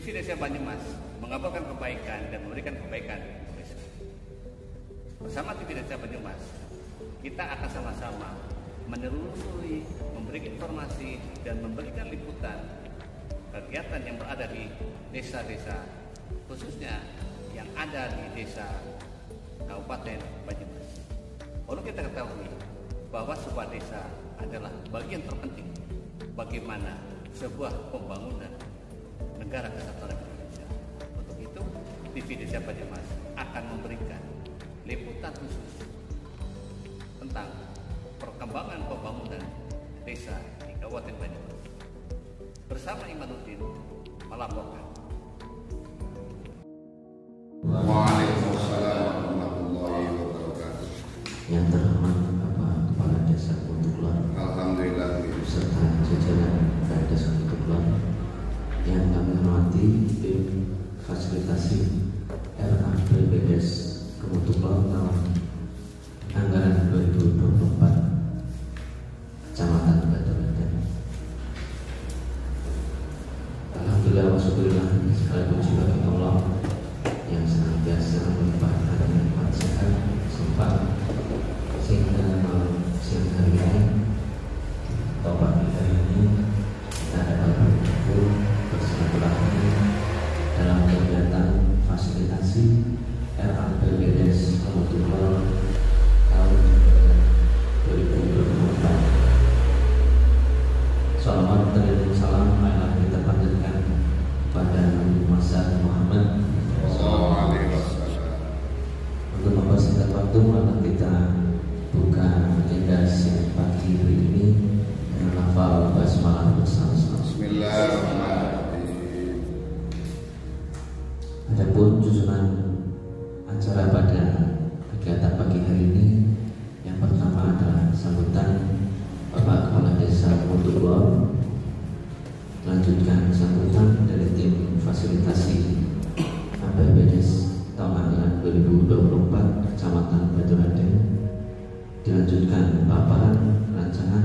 Visi Desa Banyumas mengabarkan kebaikan dan memberikan kebaikan untuk desa. Bersama TV Desa Banyumas, kita akan sama-sama menelusuri, memberi informasi dan memberikan liputan kegiatan yang berada di desa-desa, khususnya yang ada di desa Kabupaten Banyumas. Perlu kita ketahui bahwa sebuah desa adalah bagian terpenting bagaimana sebuah pembangunan negara kesatuan Indonesia. Untuk itu, TV Desa Banyumas akan memberikan liputan khusus tentang perkembangan pembangunan desa di Kabupaten Banyumas. Bersama Imanuddin melaporkan. Waalaikumsalam warahmatullahi wabarakatuh. Yang terhormat Bapak Kepala Desa Kutuklor, Alhamdulillah serta jajaran Kepala Desa Kutuklor, yang kami hormati tim fasilitasi RAPBDes Kutuklor tahun anggaran 2024 Kecamatan Batu-Batan. Alhamdulillah wasyukurillah, segala puji bagi Allah yang senantiasa melimpahkan nikmat sehat sempat sehingga siang hari ini atau pagi hari ini kita dapat berkumpul bersilaturahmi dalam kegiatan fasilitasi RAPBDes Kutuklor tahun 2024. Salawat dan salam marilah kita panjatkan kepada Nabi Muhammad. Untuk mempersingkat waktu, maka kita buka agenda siang pagi hari ini dengan lafal basmalah bersama-sama. Bismillahirrahmanirrahim. Adapun susunan acara pada kegiatan pagi hari ini, yang pertama adalah sambutan Bapak Kepala Desa Kutuklor, melanjutkan sambutan dari tim fasilitasi APBDes tahun anggaran 2024 Kecamatan Batu-Batan, dilanjutkan paparan rancangan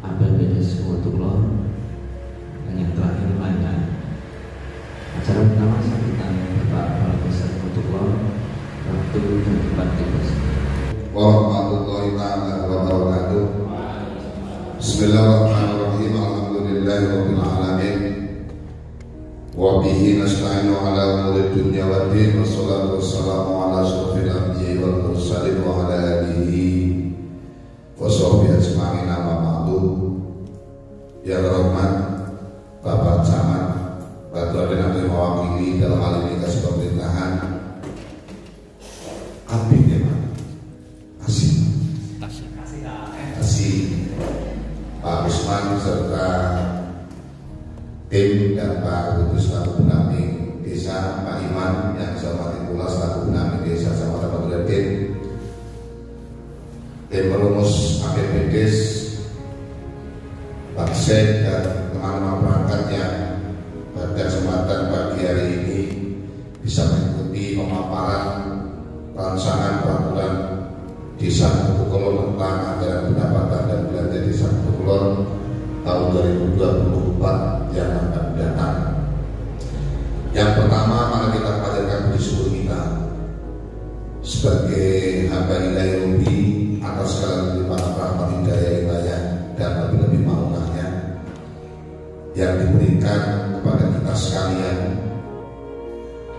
APBDes Kutuklor, dan yang terakhir lainnya. Acara pertama sambutan Bapak Kepala Desa Kutuklor, waktu dan tempat dipersilakan. Warahmatullahi wabarakatuh. Bismillahirrahmanirrahim. Alhamdulillahirabbil alamin. Wa bihi nasta'inu ala umuri dunya waddin. Wassalatu wassalamu ala asyrofil anbiya'i wal mursalin wa ala alihi wa sahbihi ajma'in, amma ba'du. Yang terhormat Bapak Camat Batu-Batan yang mewakili dalam hal ini kasih pemerintahan Abid ya Pak kasih Pak Usman serta tim dan Pak Kudus selaku pendamping desa, Pak Iman yang saya hormati pula selaku pendamping desa Kecamatan Batu-Batan, tim perumus APBDes, Pak Sek dan teman-teman perangkat yang pada kesempatan pagi hari ini bisa mengikuti pemaparan rancangan peraturan Desa Kutuklor tentang anggaran pendapatan dan belanja Desa Kutuklor tahun 2024 yang akan datang. Yang pertama, mari kita panjatkan puji syukur kita sebagai hamba ilahi Rabbi atas segala limpahan rahmat hidayah dan lebih-lebih maunahnya yang diberikan kepada kita sekalian,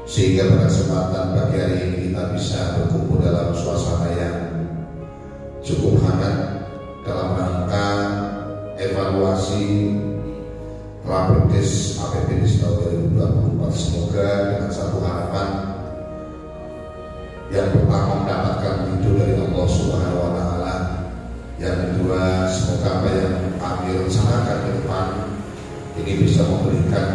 sehingga pada kesempatan pagi hari ini kita bisa berkumpul dalam suasana yang cukup hangat dalam rangka evaluasi Rapimdes APBDes tahun 2024. Semoga dengan satu harapan, yang pertama mendapatkan ridho dari Allah Subhanahu wa Ta'ala, yang kedua semoga apa yang kami rencanakan ke depan ini bisa memberikan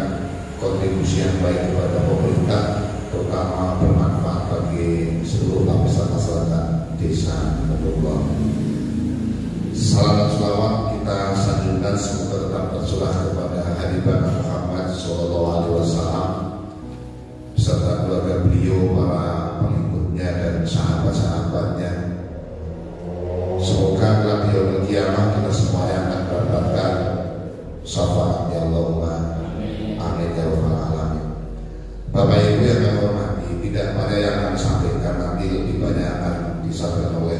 kontribusi yang baik kepada pemerintah, terutama bermanfaat bagi seluruh lapisan masyarakat desa Kutuklor. Salam dan selawat kita sanjungkan semoga tetap tercurah kepada Habibana Muhammad SAW beserta keluarga beliau, para pengikutnya dan sahabat-sahabatnya. Semoga kelak di yaumil qiyamah kita semua yang akan mendapatkan syafaat ya Allahumma amin ya rabbal alamin. tidak banyak yang akan disampaikan, nanti lebih banyak akan disampaikan oleh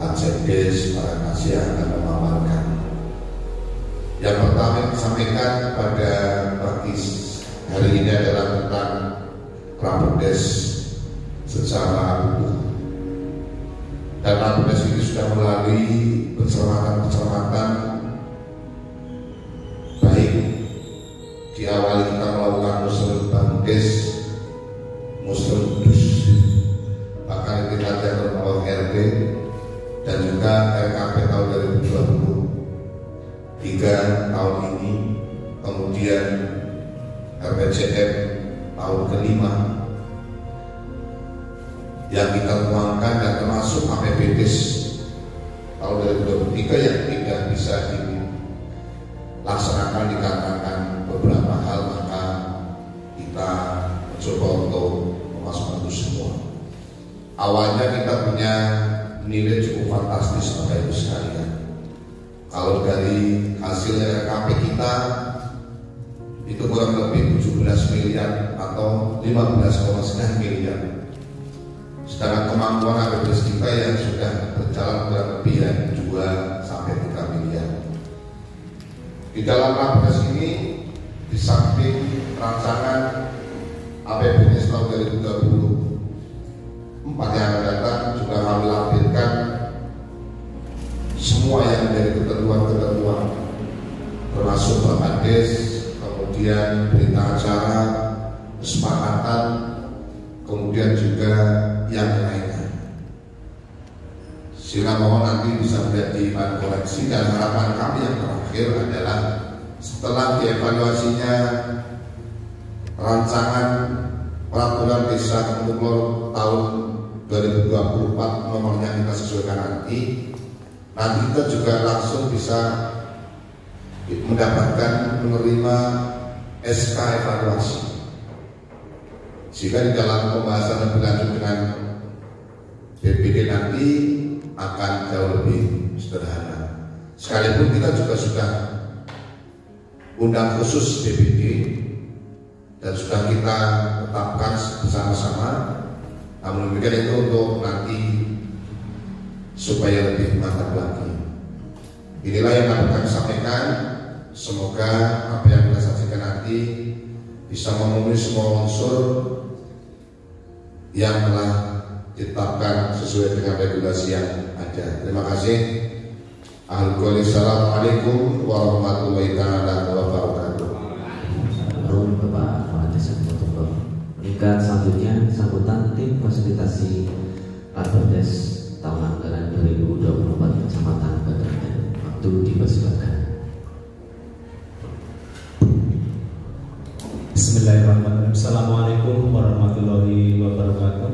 Pak Sekdes, para kasih yang akan memaparkan. Yang pertama yang disampaikan pada pagi hari ini adalah tentang Raperdes secara utuh. Dan Raperdes ini sudah melalui pencermatan baik di awal kita melakukan Musrah Bangkes, Musrah Dus, bahkan kita ada oleh RT dan juga RKP tahun 2023 tahun ini, kemudian RPJM tahun kelima yang kita tuangkan dan termasuk APBDes tahun 2023 yang tidak bisa dilaksanakan dikarenakan beberapa hal, maka kita mencoba untuk memasukkan itu semua. Awalnya kita punya nilai cukup fantastis Bapak Ibu sekalian. Kalau dari hasil RKP kita itu kurang lebih 17 miliar atau 15,9 miliar. Sedangkan kemampuan APBDes kita yang sudah berjalan kurang lebih 2-3 miliar. Di dalam Raperdes ini, di samping rancangan APBDes tahun 2024 yang akan datang, juga kami lampirkan semua yang menjadi ketentuan-ketentuan, termasuk Raperdes, kemudian berita acara, kesepakatan, kemudian juga yang lainnya. Sehingga mohon nanti bisa menjadi bahan koreksi, dan harapan kami yang terakhir adalah setelah dievaluasinya rancangan peraturan desa untuk tahun 2024 nomornya kita sesuaikan nanti kita juga langsung bisa mendapatkan menerima SK evaluasi, sehingga di dalam pembahasan lebih lanjut dengan BPD nanti akan jauh lebih sederhana. Sekalipun kita juga sudah undang khusus BPD dan sudah kita tetapkan bersama-sama, namun demikian itu untuk nanti supaya lebih mantap lagi. Inilah yang dapat kami sampaikan. Semoga apa yang kita saksikan nanti bisa memenuhi semua unsur yang telah ditetapkan sesuai dengan regulasi yang ada. Terima kasih. Assalamualaikum warahmatullahi wabarakatuh. Meningkat selanjutnya sambutan tim fasilitasi Raperdes tahun anggaran 2024 Kecamatan Batangan. Waktu dipersilakan. Bismillahirrahmanirrahim. Assalamualaikum warahmatullahi wabarakatuh.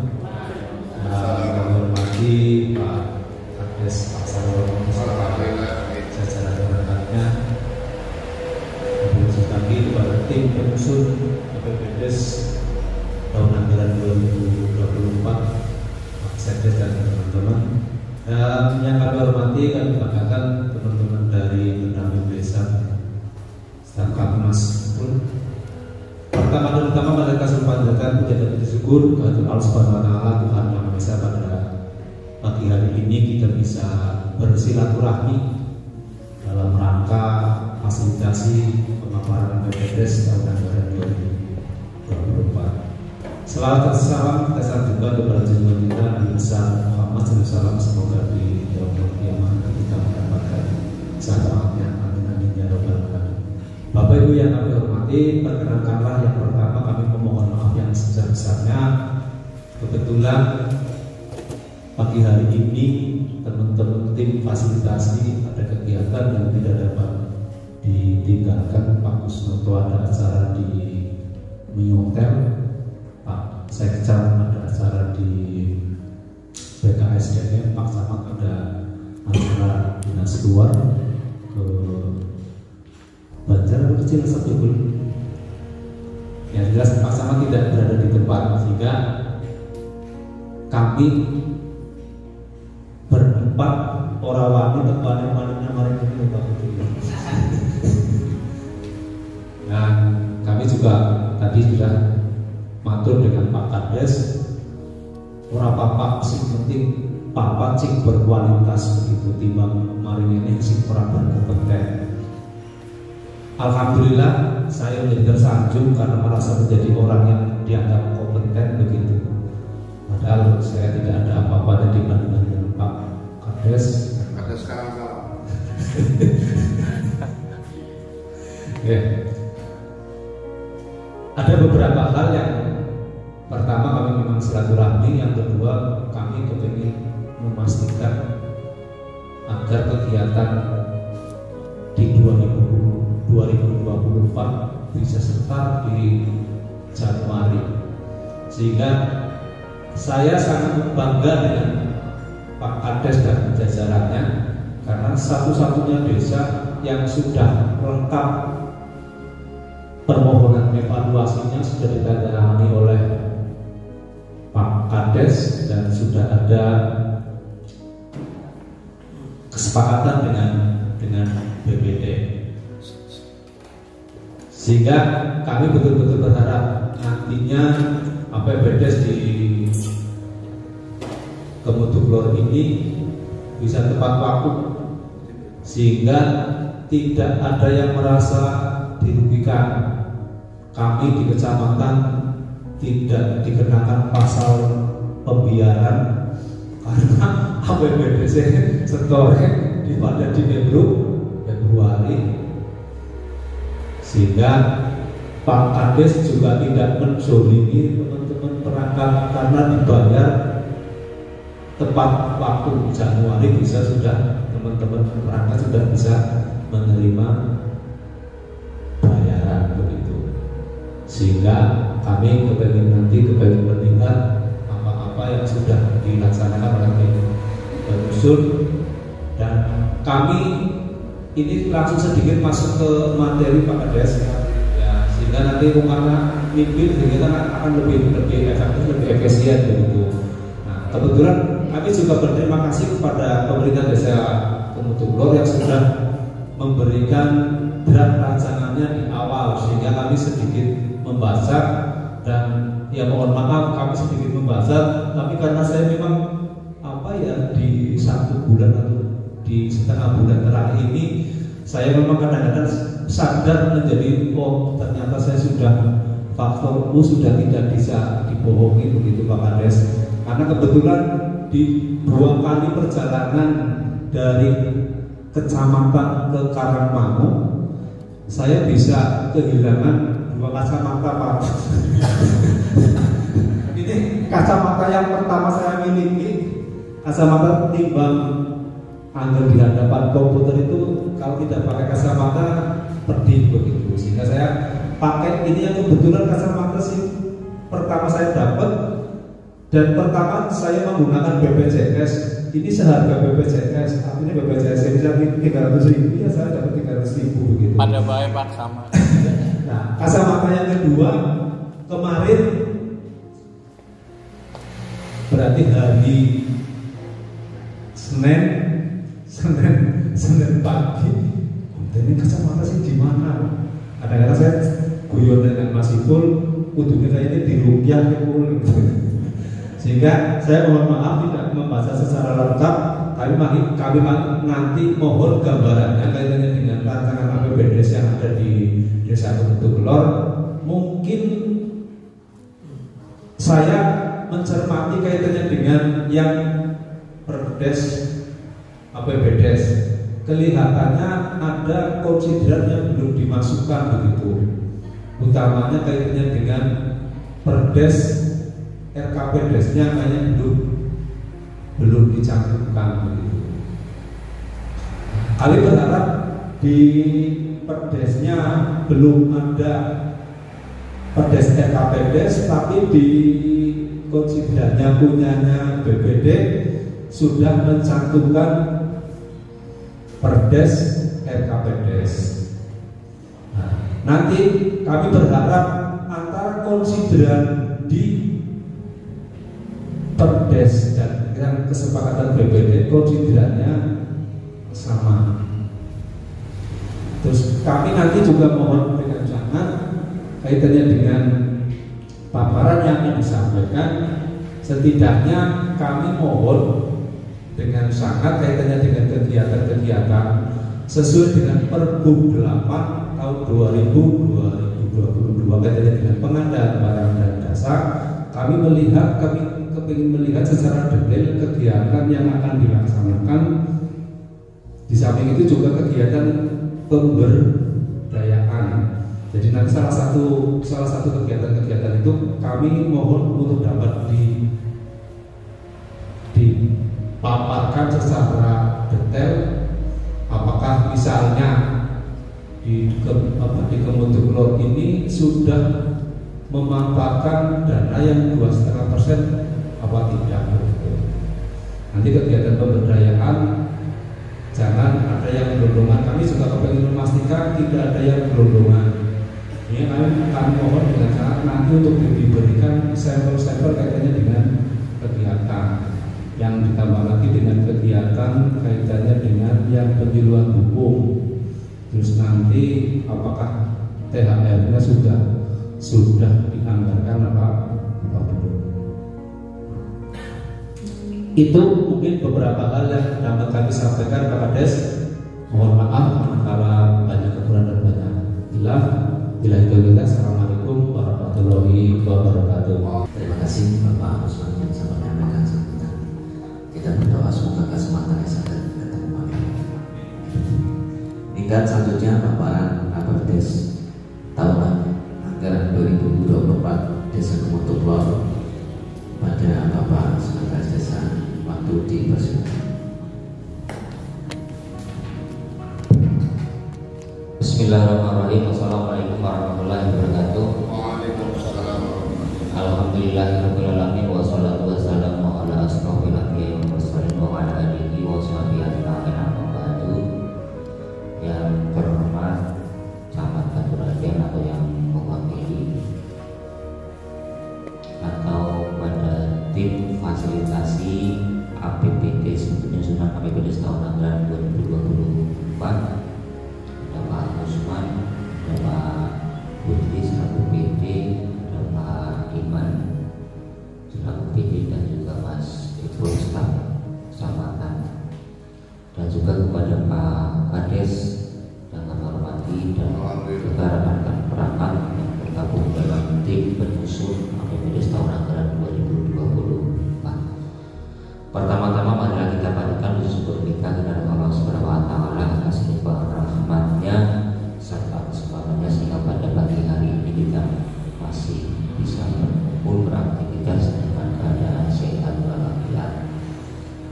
Kami hormati Pak Kades Paksarwono, jajaran rekannya, kami kami kepada tim penyusun APBDes tahun anggaran 2024, Pak Sekdes dan teman-teman. Dan yang kami hormati, kami banggakan teman-teman dari pendamping desa, staf Kapmas pun. Pertama pada kesempatan datang puja dan bersyukur kepada Allah Subhanahu wa Ta'ala, Tuhan Yang Maha Esa, pada pagi hari ini kita bisa bersilaturahmi dalam rangka fasilitasi pemaparan APBDes tahun anggaran 2024. Selawat dan salam kita sanjungkan kepada junjungan kita Nabi besar Muhammad SAW. Semoga di yaumul qiyamah kita mendapatkan syafaatnya. Amin ya rabbal alamin. Bapak Ibu yang kami hormati, perkenankanlah yang pertama kami memohon maaf yang sebesar-besarnya. Kebetulan pagi hari ini teman-teman tim fasilitasi ada kegiatan yang tidak dapat ditinggalkan. Pak Kusnoto ada acara di Mio Hotel, Pak Sekcam ada acara di BKSDM, Pak Camat ada acara dinas luar ke Banjar kecil sebetulnya. Yang jelas Pak Camat tidak berada di tempat, sehingga kami berempat orang wani tepanen malingnya maring ini Pak. Dan kami juga tadi sudah matur dengan Pak Kades, ora apa-apa sing penting papat sing berkualitas begitu timbang maring ini sing ora berkompeten. Alhamdulillah saya menjadi tersanjung karena merasa menjadi orang yang dianggap kompeten begitu. Padahal saya tidak ada apa-apa dibandingkan dengan Pak Kades. Ada sekarang kalau ada beberapa hal yang pertama kami memang silaturahmi, yang kedua kami ingin memastikan agar kegiatan di 2024 bisa start di Januari, sehingga saya sangat bangga dengan Pak Kades dan jajarannya karena satu-satunya desa yang sudah lengkap permohonan evaluasinya sudah ditandatangani oleh Pak Kades dan sudah ada kesepakatan dengan BPD, sehingga kami betul-betul berharap nantinya BPD di Kemuduglor ini bisa tepat waktu, sehingga tidak ada yang merasa dirugikan. Kami di kecamatan tidak dikenakan pasal pembiaran karena APBD setore pada di Februari, sehingga Pak Kades juga tidak menzolimi teman-teman perangkat karena dibayar tepat waktu Januari bisa sudah teman-teman perangkat sudah bisa menerima bayaran begitu, sehingga kami kepengen mendengar apa-apa yang sudah dilaksanakan oleh Dusun, dan kami ini langsung sedikit masuk ke materi Pak Kades ya, sehingga nanti rumahnya mimpin kita akan lebih efektif, lebih efisien begitu. Nah, kebetulan kami juga berterima kasih kepada pemerintah desa Kemuduglor yang sudah memberikan draft rancangannya di awal, sehingga kami sedikit membaca, dan ya mohon maaf kami sedikit membaca, tapi karena saya memang di 1 bulan atau di setengah bulan terakhir ini saya memang kadang-kadang sadar menjadi ternyata saya sudah faktor sudah tidak bisa dibohongi begitu Pak Kades, karena kebetulan di 2 kali perjalanan dari kecamatan ke Karangmangu saya bisa kehilangan 2 kacamata Pak. Ini kacamata yang pertama saya miliki, kacamata timbang anggar di hadapan komputer itu kalau tidak pakai kacamata pedih begitu, sehingga saya pakai ini yang kebetulan kacamata sih pertama saya dapat, dan pertama saya menggunakan BPJS, ini seharga BPJS, artinya BPJS ini 300.000 ya saya dapat 300.000 begitu. Pada baik Pak sama. Nah, kacamata yang kedua kemarin berarti hari Senin pagi, ini kacamata sih di mana? Kadang-kadang saya guyon dengan Mas Ipul, kudunya saya ini dirupiah Ipul, sehingga saya mohon maaf tidak membaca secara lengkap, tapi kami nanti mohon gambarannya kaitannya dengan rancangan APBD yang ada di Desa Kemuduglor. Mungkin saya mencermati kaitannya dengan yang Perdes APBDes, kelihatannya ada konsideran yang belum dimasukkan begitu, utamanya kaitannya dengan Perdes RKPDesnya kayaknya belum dicantumkan begitu. Kami berharap di Perdesnya belum ada Perdes RKPDes, tapi di konsiderannya punyanya BPD sudah mencantumkan Perdes RKPDes. Nah, nanti kami berharap antara konsideran di Perdes dan yang kesepakatan BPD konsiderannya sama. Terus kami nanti juga mohon dengan jangan kaitannya dengan paparan yang akan disampaikan, setidaknya kami mohon dengan sangat kaitannya dengan kegiatan-kegiatan sesuai dengan Pergub 8 tahun 2022 kaitannya dengan pengadaan barang dan jasa. Kami kepingin melihat secara detail kegiatan yang akan dilaksanakan. Di samping itu juga kegiatan pemberdayaan. Jadi nanti salah satu kegiatan-kegiatan itu kami mohon untuk dapat dipaparkan secara detail. Apakah misalnya di Kementerian ini sudah memanfaatkan dana yang 2,5% apa tidak? Nanti kegiatan pemberdayaan jangan ada yang gelondongan. Kami juga ingin memastikan tidak ada yang gelondongan. Ini kami mohon dengan sangat nanti untuk diberikan sampel-sampel kaitannya dengan kegiatan yang ditambah lagi dengan kegiatan kaitannya dengan yang penyuluhan hukum. Terus nanti apakah THR-nya sudah dianggarkan apa belum? Itu mungkin beberapa hal yang dapat kami sampaikan Pak Kades. Mohon maaf manakala banyak kekurangan dan banyak hilaf. Bila itu kita, assalamualaikum warahmatullahi wabarakatuh. Terima kasih Bapak Usman yang sangat menyampaikan sambutan. Kita berdoa semoga kesempatan yang sangat ketemu kami. Tingkat selanjutnya Bapak Kapolres tahunan anggaran 2024 Desa Kemutuklor pada Bapak Sekretaris Desa. Waktu dipersilakan. Bismillahirrahmanirrahim. Assalamualaikum warahmatullahi wabarakatuh. Waalaikumsalam. Alhamdulillahirabbil alamin wassalatu wassalamu ala asrofil anbiya'i wal mursalin wa ala alihi wa sahbihi ajma'in amma ba'du. Yang terhormat Camat Kaduragen atau yang mewakili atau pada tim fasilitasi APBD penyusunan APBD tahun anggaran 2024, ada Pak Usman, ada Pak Putri selaku PD, ada Pak Iman selaku PD, dan juga Mas Ibu staf kecamatan, dan juga kepada Pak Kades yang kami hormati, dan juga rekan-rekan perangkat yang bergabung dalam tim penyusun APBD tahun anggaran 2024. Pertama-tama marilah kita panjatkan puji syukur kita kepada Allah Subhanahu wa taala atas limpah rahmat-Nya serta kesempatannya sehingga pada pagi hari ini kita masih bisa berkumpul beraktivitas dengan keadaan sehat walafiat.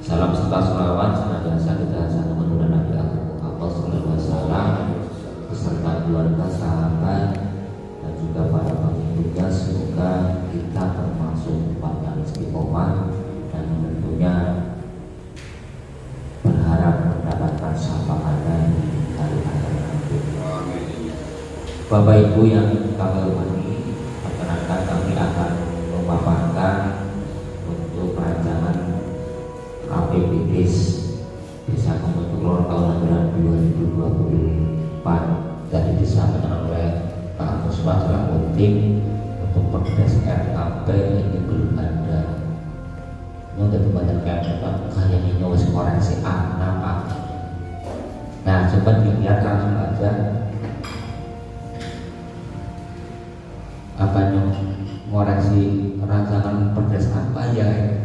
Salam serta sholawat senantiasa kita haturkan kepada Nabi Agung Muhammad sallallahu alaihi wasallam beserta keluarga, sahabat, dan juga para pengikutnya. Semoga kita termasuk umat yang istiqomah dan tentunya berharap mendapatkan syafaatnya di hari akhir nanti. Bapak Ibu yang kami hormati, perkenankan kami akan memaparkan untuk perancangan APBD Desa Kemutuklor tahun anggaran 2024 dari disampaikan oleh Pak Musma selaku tim untuk perdes RKP ini belum ada. Yang dari banyak Pak kayaknya nyuwes koreksi anak Pak. Nah coba dilihat langsung aja apa yang ngoreksi rancangan perdes apa ya.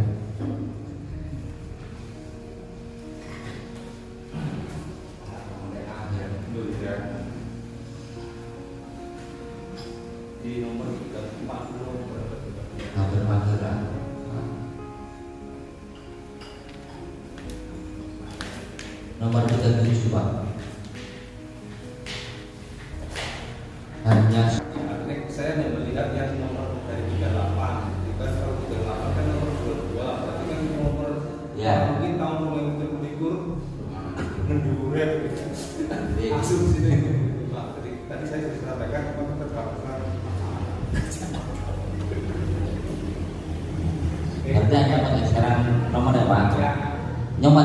Di nomor 40 Hampir Madura. Nomor 37 Pak. Hanya Saya hanya melihat yang nomor dari 38 itu kan, kalau 38 kan nomor 22, berarti kan nomor ya. Mungkin tahun mulai likur mendurnya langsung sini. Pak, tadi saya sudah sampaikan apa terkait. Berarti hanya penggeseran nomor ya Pak. Nyong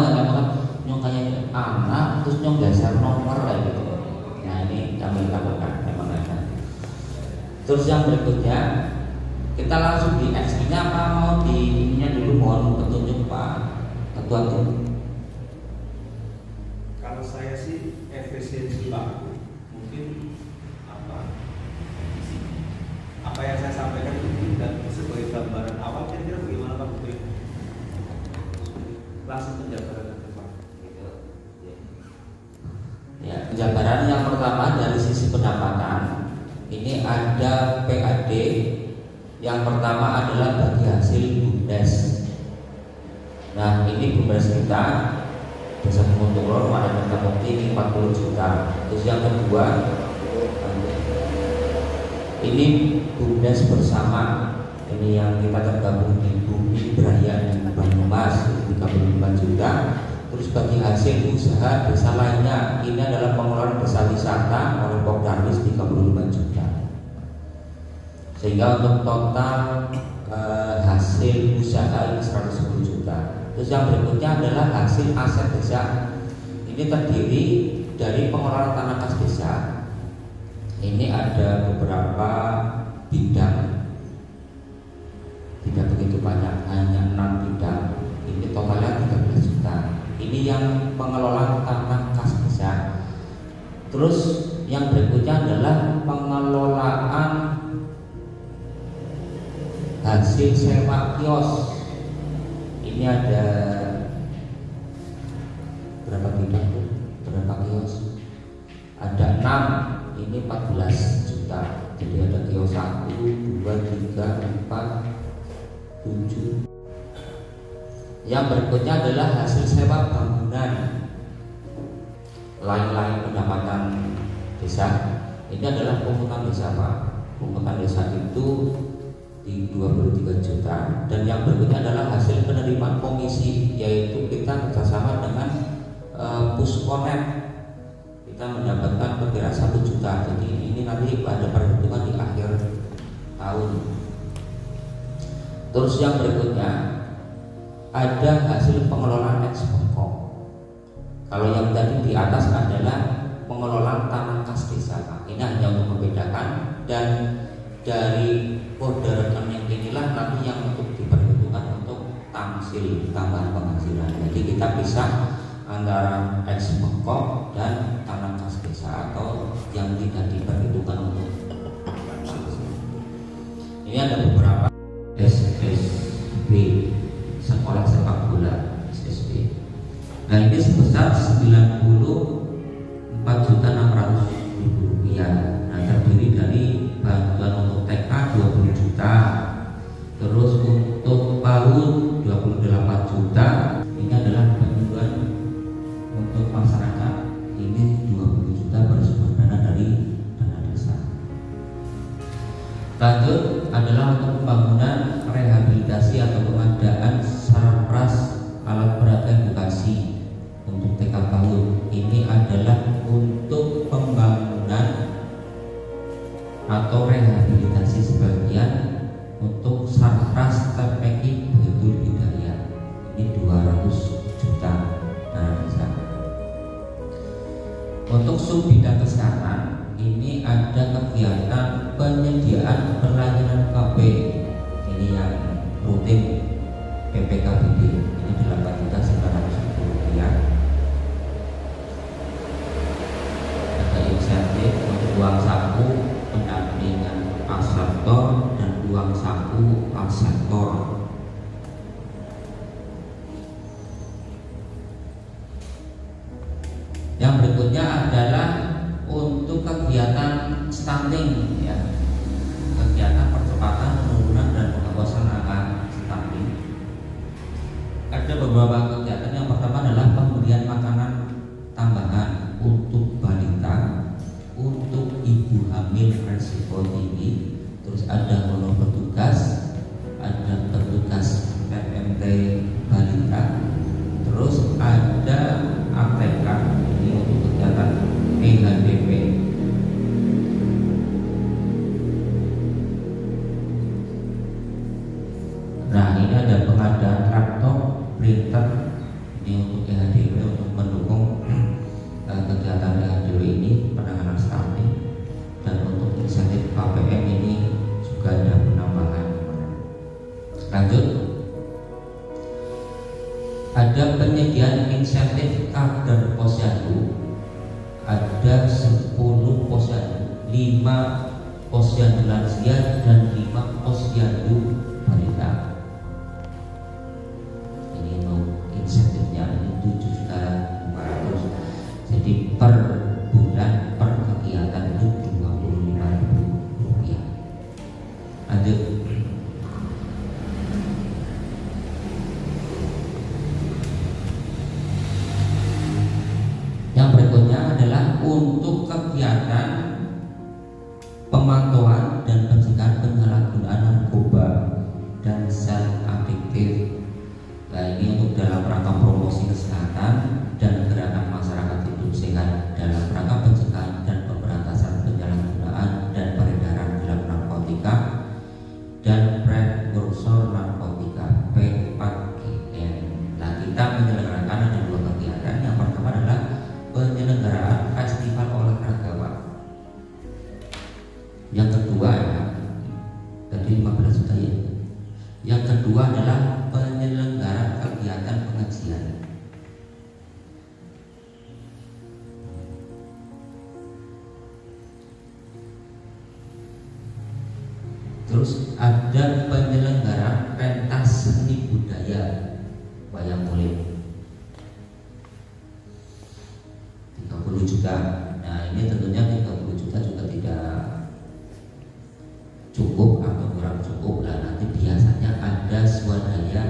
kayak anak terus nyong geser nomor kayak gitu. Nah ini kami lakukan memang ada. Terus yang berikutnya Kita langsung di X-nya apa mau di ininya dulu, mohon petunjuk Pak Ketua Tim. Kalau saya sih efisiensi waktu, mungkin apa yang saya sampaikan itu dan sebagai gambaran awal kira-kira bagaimana Pak Putri? Langsung penjabaran ke Pak. Ya, penjabaran yang pertama dari sisi pendapatan ini ada PAD. Yang pertama adalah bagi hasil BUMDes. Nah, ini BUMDes kita Desa Kemunturun ada Bukti ini 40 juta. Terus yang kedua ini BUMDes bersama, ini yang kita tergabung di Bumi Braya di Banyumas 35 juta. Terus bagi hasil usaha desa lainnya, ini adalah pengelolaan desa wisata oleh Pokdarwis 35 juta. Sehingga untuk total hasil usaha ini 110 juta. Terus yang berikutnya adalah hasil aset desa. Ini terdiri dari pengelolaan tanah kas desa. Ini ada beberapa bidang, tidak begitu banyak, hanya 6 bidang. Ini totalnya 13 juta. Ini yang pengelolaan tanah kas desa. Terus yang berikutnya adalah pengelolaan hasil sewa kios. Ini ada berapa bidang tuh? Berapa kios? Ada 6. Ini 14 juta. Jadi ada kios 1, 2, 3, 4, 7. Yang berikutnya adalah hasil sewa bangunan. Lain-lain pendapatan desa. Ini adalah pungutan desa Pak. Pungutan desa itu di 23 juta. Dan yang berikutnya adalah hasil penerimaan komisi, yaitu kita bekerjasama dengan Puskonet. Kita mendapatkan perkiraan 1 juta. Jadi ini nanti ada perhitungan di akhir tahun. Terus yang berikutnya ada hasil pengelolaan ekspor. Kalau yang tadi di atas adalah pengelolaan tanah kas desa. Ini hanya untuk membedakan, dan dari kode rekening inilah nanti yang untuk diperhitungkan untuk tamsil, tambahan penghasilan. Jadi kita pisah antara ekspor dan tanah kas desa atau yang tidak diperhitungkan untuk tamsil. Ini ada beberapa SSB, sekolah sepak bola SSB. Nah ini sebesar 94.600.000 rupiah. Nah terdiri dari bantuan untuk TK 20 juta, terus untuk PAUD 28 juta. Ini adalah bantuan untuk masyarakat, ini 20 juta bersumber dana dari dana desa. Lanjut adalah untuk pembangunan rehabilitasi atau pengadaan sarpras alat berat edukasi untuk TK PAUD. Ini adalah untuk pembangunan atau rehabilitasi sebagian untuk sarpras TPI Baitul Hidayah. Ini 200 juta dana desa. Untuk sub bidang kesehatan ini ada kegiatan penyediaan pelayanan KB. Ini yang rutin PPKBD, ini 8.900.000 rupiah. Ada insentif untuk uang saku pendampingan pasartor dan uang saku pasartor. Yang berikutnya adalah untuk kegiatan stunting, ya, kegiatan percepatan penurunan dan pengawasan angka stunting. Ada beberapa kegiatan. Yang pertama adalah pemberian makanan tambahan untuk balita, untuk ibu hamil risiko tinggi. Terus ada honor petugas, ada petugas PMT balita, terus ada ATK, ini untuk kegiatan PHDP. Nah ini ada pengadaan laptop, printer, ini untuk PHDP, untuk mendukung kegiatan PHDP ini, penanganan stunting. Dan untuk insentif KPM ini juga ada penambahan ada penyediaan insentif kader posyandu, ada 10 posyandu, 5 posyandu lansia dan 5 posyandu balita. Ini insentifnya ini 7.500.000. Jadi per bulan per kegiatan itu 25.000 rupiah. Lanjut. Yang berikutnya adalah untuk kegiatan pemantauan dan pencegahan penyalahgunaan narkoba dan sel adiktif. Nah, ini untuk dalam rangka promosi kesehatan dan gerakan masyarakat hidup sehat dalam rangka pencegahan dan pemberantasan penyalahgunaan dan peredaran gelap narkotika dan prekursor narkotika P4GN. Nah, kita menyelenggarakan ada 2 kegiatan. Yang pertama adalah penyelenggaraan festival olahraga, Pak. Yang kedua ya, tadi 15 juta ya. Yang kedua adalah penyelenggaraan kegiatan pengajian. Terus ada penyelenggaraan pentas seni budaya wayang kulit 30 juta. Nah, ini tentunya 30 juta juga tidak cukup atau kurang cukup lah. Nanti biasanya ada swadaya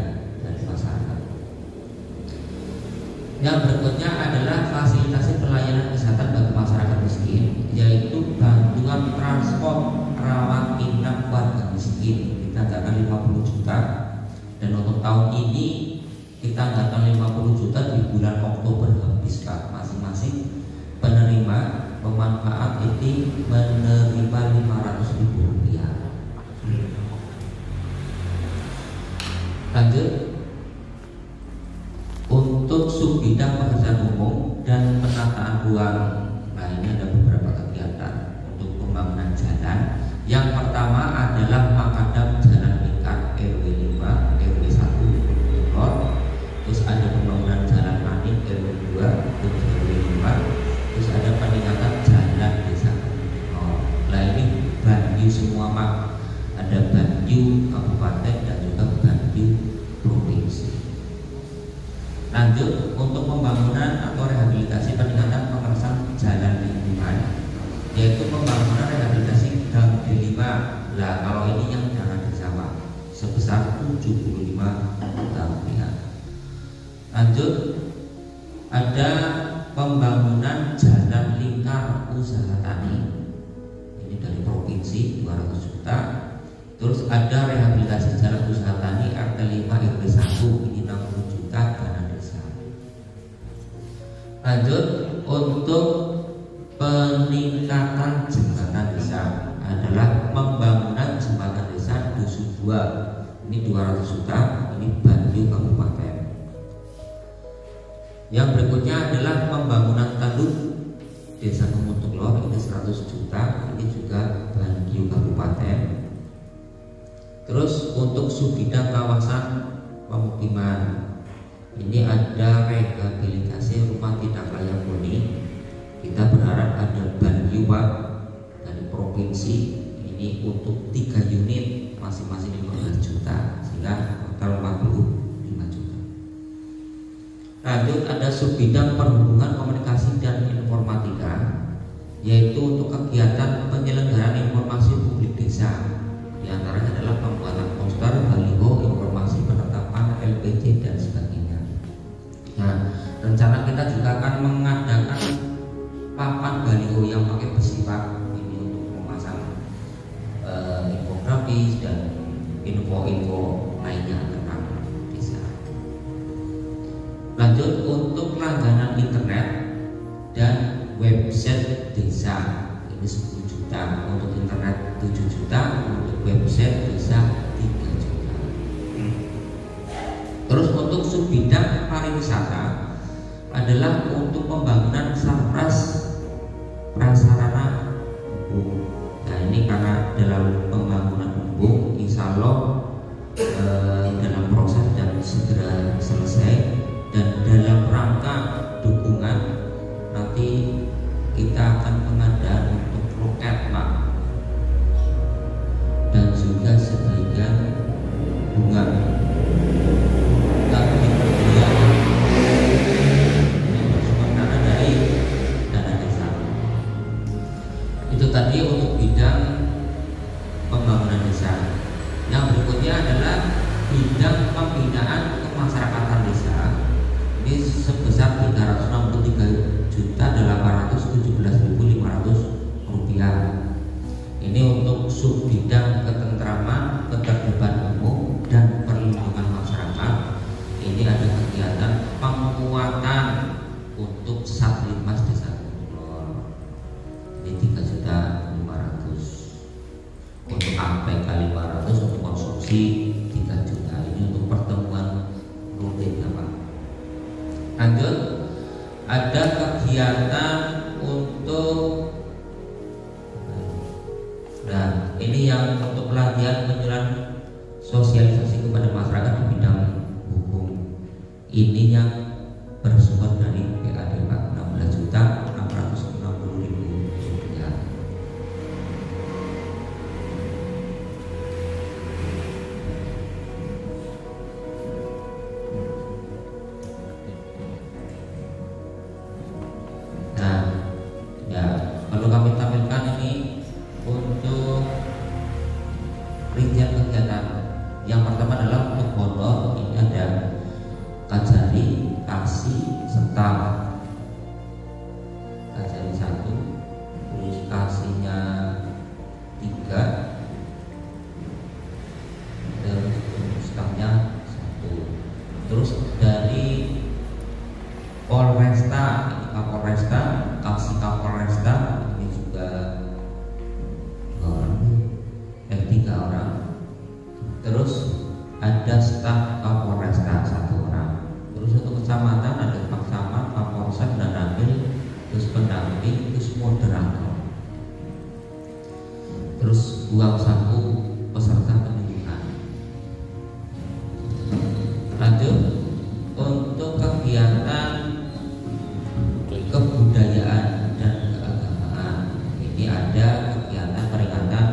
dari masyarakat. Yang berikutnya adalah fasilitasi pelayanan kesehatan bagi masyarakat miskin, yaitu bantuan transport rawat inap warga miskin. Kita anggarkan 50 juta, dan untuk tahun ini kita anggarkan 50 juta di bulan Oktober habis, Pak. Masing-masing penerima pemanfaat itu menerima 500.000 rupiah. Lanjut. Untuk subbidang pekerjaan umum dan penataan ruang. Nah, ini ada beberapa kegiatan untuk pembangunan jalan. Yang pertama adalah makadam jalan lingkar RW 5, RW 1, terus ada pembangunan jalan manik RW 2, terus RW 5, terus ada peningkatan jalan desa. Nah, ini Banyu semua, Pak. Ada Banyu kabupaten dan juga Banyu provinsi. Lanjut, untuk pembangunan atau rehabilitasi peningkatan pengerasan jalan lingkungan, yaitu pembangunan rehabilitasi gang D5. Nah, kalau ini yang dana desa, Pak, sebesar 75 juta rupiah. Lanjut, ada pembangunan jalan lingkar usaha tani, ini dari provinsi 200 juta. Terus ada rehabilitasi jalan usaha tani RT 5 RW 1, ini 60 juta dana desa. Lanjut, untuk peningkatan jembatan desa adalah pembangunan jembatan desa Dusun 2, ini 200 juta, ini Banyu kabupaten. Yang berikutnya adalah pembangunan tanduk desa Pemutuklor, ini 100 juta, ini juga Banyu kabupaten. Terus untuk subbidang kawasan pemukiman, ini ada rehabilitasi rumah tidak layak huni. Kita berharap ada Banyu, Pak, dari provinsi, ini untuk 3 unit masing-masing 15 juta, sehingga total 45 juta. Lanjut, ada subbidang perhubungan komunikasi dan informatika, yaitu untuk kegiatan penyelenggaraan informasi publik desa. Di antaranya adalah pembuatan poster, baliho, informasi penetapan LPG dan sebagainya. Nah, rencana kita juga akan mengadakan papan baliho yang pakai besi, Pak, ini untuk memasang infografis dan info-info lainnya tentang desa. Lanjut, untuk langganan internet dan website desa, ini 10 juta, untuk internet 7 juta, untuk website desa 3 juta. Terus untuk subbidang pariwisata adalah untuk pembangunan sarpras prasarana embung. Nah, ini karena dalam pembangunan embung insya Allah dalam proses dan segera selesai, dan untuk subbidang ketentraman, ketertiban umum dan perlindungan masyarakat, ini ada kegiatan penguatan untuk Satlimas Desa Kulon. Ini 3.500.000 untuk APK 500, untuk konsumsi 3 juta. Ini untuk pertemuan rutin ya Pak. Lanjut, ada kegiatan untuk ini yang untuk pelatihan penyuluhan sosialisasi kepada masyarakat di bidang hukum. Ini yang bersumber dari PAD Pak, 16.660.000 rupiah. Nah, ya kalau kami tampilkan ini untuk rincian kegiatan. Yang pertama adalah untuk honor, ini ada Kajari, Kasih, serta Kajari 1, terus Kasihnya 3, terus stafnya 1. Terus dari Polresta, ini Kapolresta, Kasih Kapolresta, ini juga 3 orang. Terus ada staf Kapolresta 1 orang. Terus untuk kecamatan ada Pak Camat, Kapolsek dan Ramil, terus pendamping, terus moderator. Terus uang saku peserta pendidikan. Lanjut untuk kegiatan kebudayaan dan keagamaan. Ini ada kegiatan peringatan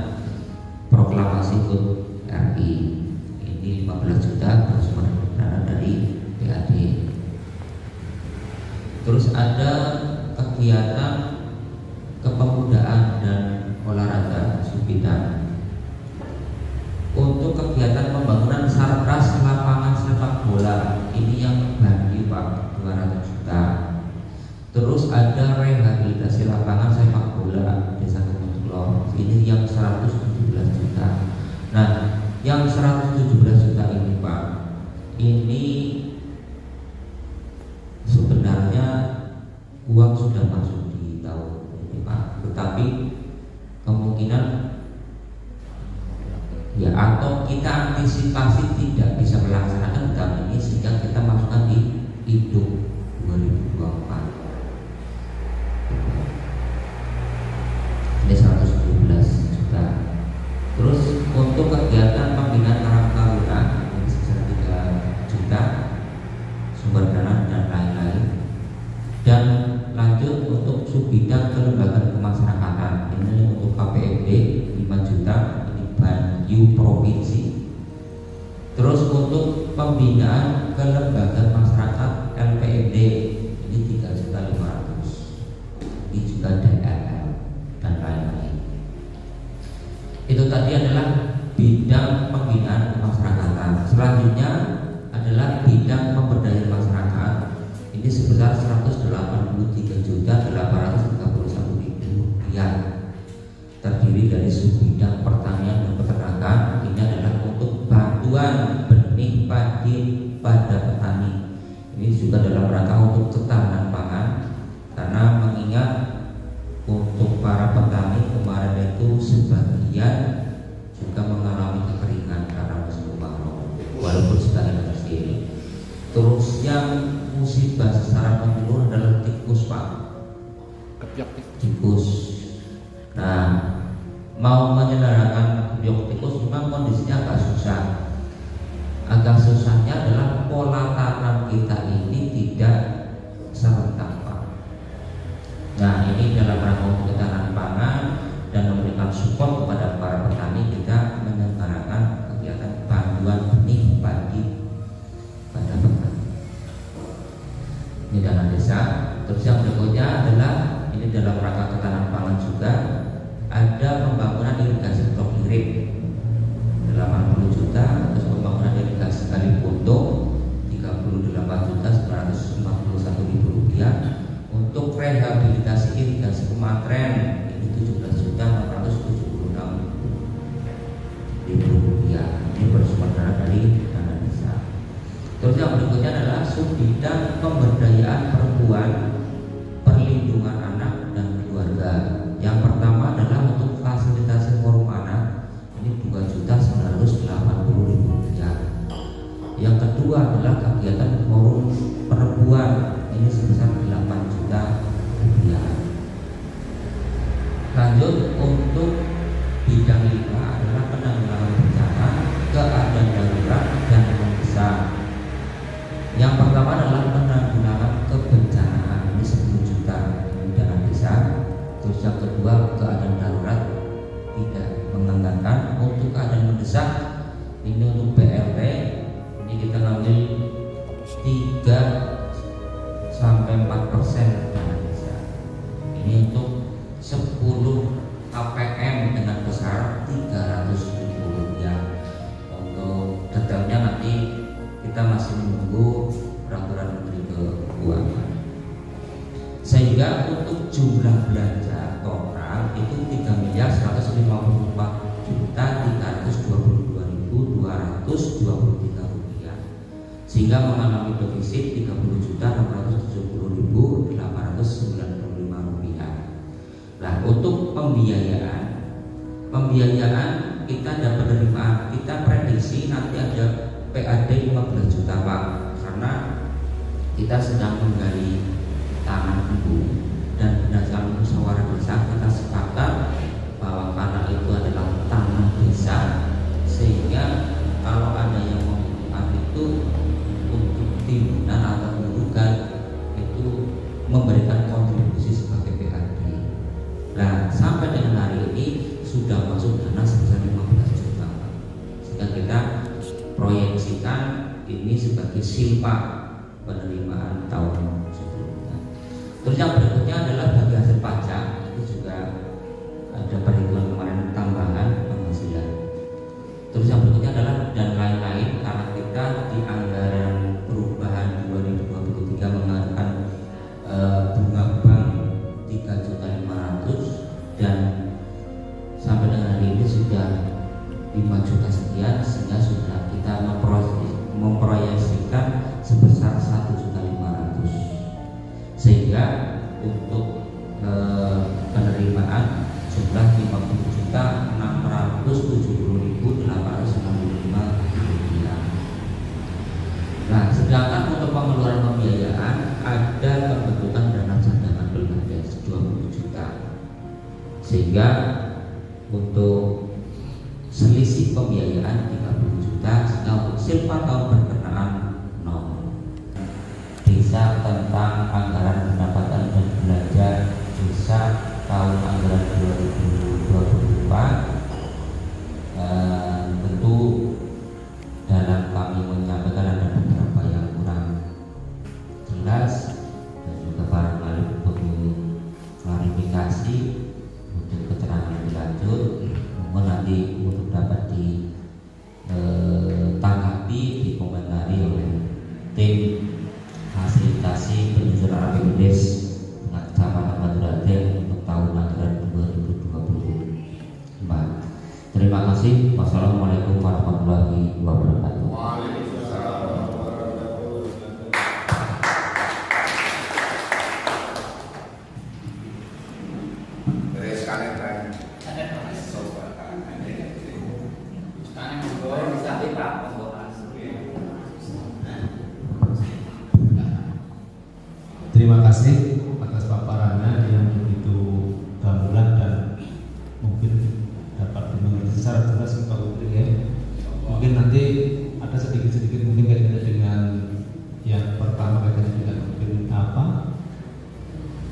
proklamasi HUT RI. Ini 15 juta bersumber dari PAD. Terus ada kegiatan kepemudaan dan olahraga Subbidang. Untuk kegiatan pembangunan sarpras lapangan sepak bola, ini yang bagi Pak 200 juta. Terus ada rehabilitasi lapangan sepak bola Desa Kemutulo, ini yang 117 juta. Nah, yang 117 juta ini Pak, ini sebenarnya uang sudah masuk di tahun ini Pak, tetapi kemungkinan ya atau kita antisipasi tidak bisa melaksanakan tahun ini sehingga kita masukkan di hidup 2024. Ini 117 juta. Terus untuk kegiatan pembinaan Karang Taruna ini sebesar 3 juta sumber dana dan lain-lain. Dan lanjut untuk Subbidang kelembagaan kemasyarakatan, ini untuk KPMD 5 juta, ini Banyu Provinsi. Terus untuk pembinaan kelembagaan masyarakat LPMD ini 3.500.000, ini juga DLL dan lain-lain. Itu tadi adalah bidang pembinaan kemasyarakatan. Selanjutnya adalah bidang pemberdayaan masyarakat. Ini sebesar 183.831.000 rupiah. Terdiri dari subbidang pertanian dan peternakan. Ini adalah untuk bantuan benih padi pada petani. Ini juga dalam rangka untuk ketahanan pangan, karena mengingat untuk para petani kemarin itu sebagian juga mengalami kekeringan karena musim kemarau, walaupun sudah ada kecil. Terus yang musibah secara menyeluruh adalah tikus Pak, tikus. Nah, mau menyelenggarakan kebiok tikus memang kondisinya agak susah. Agak susahnya adalah pola tanam kita ini tidak serentak Pak. Nah, ini dalam rangka untuk ketahanan pangan dan memberikan support kepada para petani, kita menyelenggarakan kegiatan bantuan benih padi pada petani. Ini dana desa. Terus yang berikutnya adalah ini dalam rangka ketahanan pangan juga, ada pembangunan irigasi blok irip dalam Terus yang berikutnya adalah subbidang pemberdayaan perempuan, perlindungan anak dan keluarga. Yang pertama adalah untuk fasilitasi forum anak, ini 2.980.000 rupiah. Yang kedua adalah kegiatan forum perempuan, ini sebesar 8 juta rupiah. Lanjut untuk bidang 5 adalah penanggulangan bencana, keadaan darurat dan mendesak. Yang pertama adalah penanggulangan kebencanaan, ini 10 juta dana desa. Terus yang kedua keadaan darurat tidak menganggarkan. Untuk keadaan mendesak ini untuk BLT, ini kita ngambil 3-4% dana desa. Ini untuk 10 KPM dengan besar 300.000 rupiah. Untuk detailnya nanti kita masih menunggu peraturan Menteri Keuangan. Sehingga untuk jumlah belanja total itu 3.150.322.223 rupiah, sehingga mengalami defisit 30.670.895 rupiah. Nah, untuk pembiayaan kita ada penerimaan, kita prediksi nanti ada PAD 15 juta Pak, karena kita sedang menggali tanah ibu dan berdasarkan musyawarah desa kita sepakat bahwa tanah itu adalah tanah desa, sehingga kalau ada yang membutuhkan itu untuk timbunan atau burukan itu memberikan kontribusi sebagai PAD. Nah, sampai dengan hari ini sudah masuk dana sebesar 15 juta, sehingga kita proyeksikan ini sebagai silpa penerimaan tahun sebelumnya. Terus yang berikutnya adalah bagi hasil pajak, itu juga ada perhitungan kemarin tambahan penghasilan. Terus yang berikutnya adalah dan lain-lain, karena kita di anggaran perubahan 2023 menganggarkan bunga bank 3.500.000 dan sampai dengan hari ini sudah 5 juta sekian, sehingga sudah kita memproyeksikan sebesar 1.500.000, sehingga untuk penerimaan jumlah 50.670.865 rupiah. Nah, sedangkan untuk pengeluaran pembiayaan ada pembentukan dana cadangan pilkada 20 juta, sehingga untuk selisih pembiayaan 30 juta, sehingga untuk silpa tahun berkenaan 0. Desa tentang anggaran pendapatan dan belanja desa tahun anggaran 2024, tentu dalam kami menyampaikan ada beberapa yang kurang jelas dan juga barangkali perlu klarifikasi untuk keterangan lebih lanjut. Mohon nanti untuk dapat ditanggapi, dikomentari oleh tim fasilitasi penyusunan APBDes dengan Kecamatan Batu Raden untuk tahun anggaran 2024. Terima kasih. Wassalamualaikum warahmatullahi wabarakatuh. Terima kasih atas paparannya yang begitu gamblang dan mungkin dapat dimengerti secara jelas Pak Putri ya. Mungkin nanti ada sedikit-sedikit mungkin kaitannya dengan yang pertama kaitannya dengan mungkin apa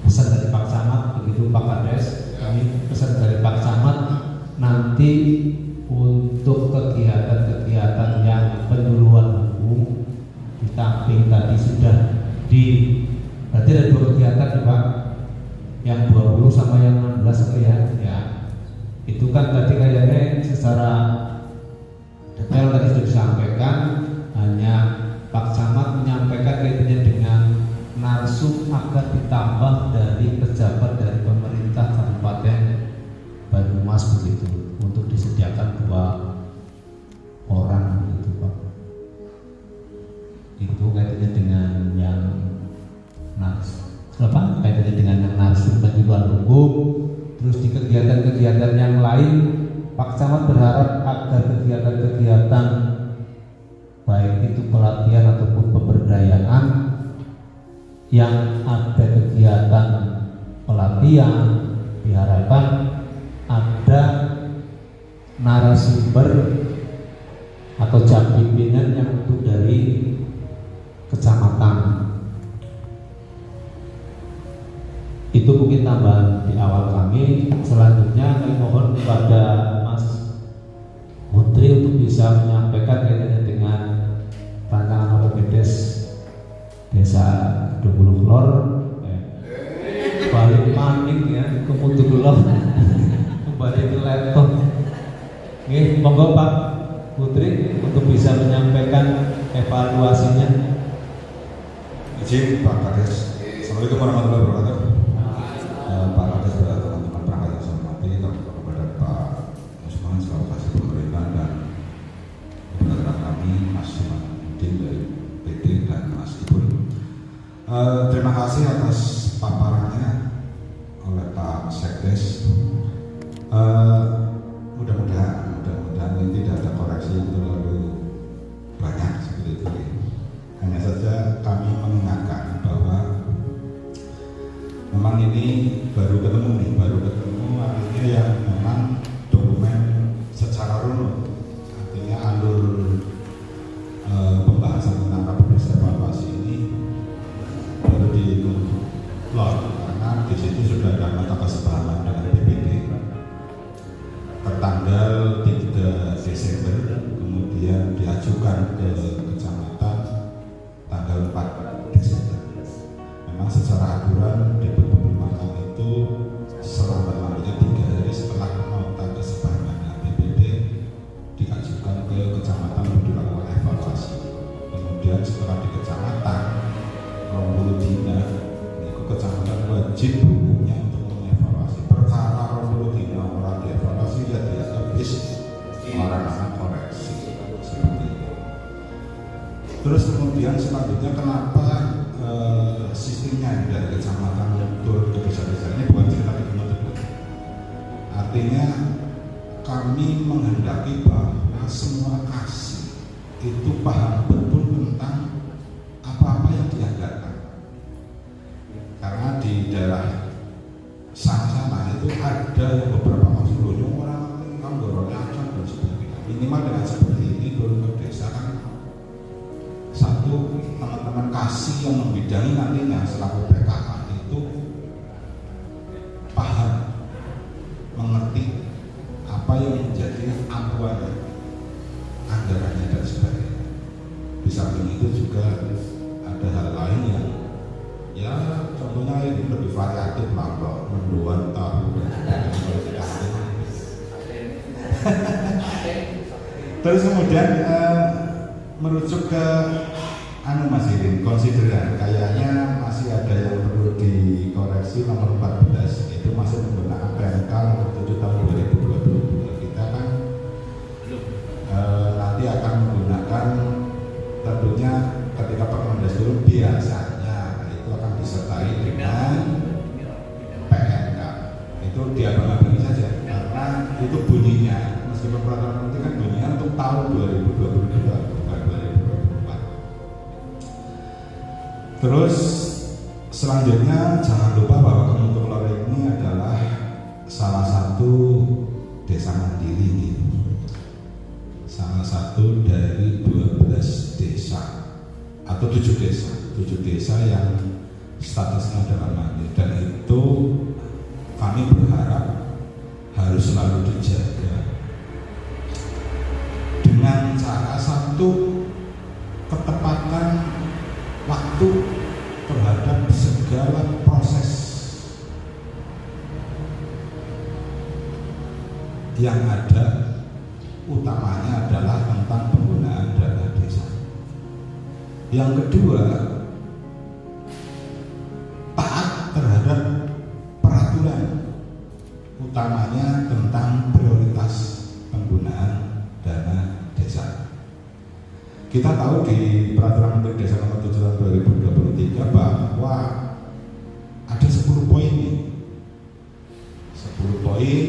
pesan dari Pak Camat, begitu Pak Kades. Kami pesan dari Pak Camat nanti untuk kegiatan-kegiatan yang penyuluhan hukum di samping tadi sudah berarti ada 2 kegiatan nih Pak, yang 20 sama yang 16 ya. Itu kan tadi kayaknya secara detail tadi sudah disampaikan, hanya Pak Camat menyampaikan kaitannya dengan narsum agar ditambah dari pejabat dari pemerintah Kabupaten Banyumas begitu, untuk disediakan 2 orang begitu Pak. Itu Pak Camat berharap agar kegiatan-kegiatan baik itu pelatihan ataupun pemberdayaan yang ada kegiatan pelatihan diharapkan ada narasumber atau jam pimpinan yang untuk dari kecamatan. Itu mungkin tambahan di awal kami. Selanjutnya kami mohon kepada Mas Menteri untuk bisa menyampaikan kaitannya dengan rancangan OPPDes Desa Kedung Lor, balik maning ya, kemudian lor kembali ke laptop. Oke, monggo Pak Putri untuk bisa menyampaikan evaluasinya. Izin Pak Kades. Assalamualaikum warahmatullahi wabarakatuh. Pak Kades dan teman-teman perangkat yang saya hormati, terutama kepada Pak Usman selaku kasih pemerintah dan rekan kami Mas Sumadin dari PT dan Mas Ibun. Terima kasih atas paparannya oleh Pak Sekdes. Mudah-mudahan ini tidak ada koreksi yang terlalu banyak seperti itu. Hanya saja kami mengingatkan bahwa memang ini baru ketemu artinya yang memang dokumen secara runut, artinya alur pembahasan tentang KPPDes evaluasi ini baru di-load karena di situ sudah ada nota kesepahaman dengan BPD tertanggal 3 Desember, kemudian diajukan ke kecamatan tanggal 4 Desember. Memang secara aturan di Perhubungan itu selambat-lambatnya 3 hari setelah nota kesepahaman dengan BPD diajukan ke kecamatan untuk dilakukan evaluasi. Kemudian setelah di kecamatan Rombolo Dina, itu kecamatan wajib hukumnya untuk mengevaluasi perkara Rombolo Dina orang dievaluasi ya dianggap bis orang koreksi seperti itu. Terus kemudian selanjutnya kenapa sistemnya dari kecamatan turun ke desa-desa ini bukan cerita di Gunung Teguh. Artinya kami menghendaki bahwa semua kasih itu paham betul tentang apa-apa yang dianggarkan. Karena di daerah sana itu ada yang beberapa maksudnya orang nggak acan dan sebagainya. Minimal dengan seperti ini turun ke desa kan satu, teman-teman kasih yang membidangi nantinya selaku PKK itu paham, mengerti apa yang menjadi ampuannya, anggarannya dan sebagainya. Di samping itu juga ada hal lain yang ya contohnya ini lebih variatif lah, mendoan tahu dan sebagainya. Terus kemudian merujuk ke Mas Irin, konsideran kayaknya masih ada yang perlu dikoreksi nomor 14, itu masih menggunakan PMK nomor 7 tahun 2022. Kita kan nanti akan menggunakan tentunya ketika Permendes turun biasanya itu akan disertai dengan PMK. Itu diabang-abangi saja karena itu bunyinya meskipun peraturan menteri kan bunyinya untuk tahun 2022 bukan 2024. Terus selanjutnya jangan lupa bahwa Kemutung Lor ini adalah salah satu desa mandiri, salah satu dari 12 desa atau 7 desa yang statusnya adalah mandiri, dan itu kami berharap harus selalu dijaga dengan cara satu, ketepatan waktu terhadap segala proses yang ada, utamanya adalah tentang penggunaan dana desa. Yang kedua, taat terhadap peraturan, utamanya tentang prioritas penggunaan dana desa. Kita tahu di Peraturan Menteri Desa Nomor 7 Tahun 2023 bahwa ada 10 poin nih. 10 poin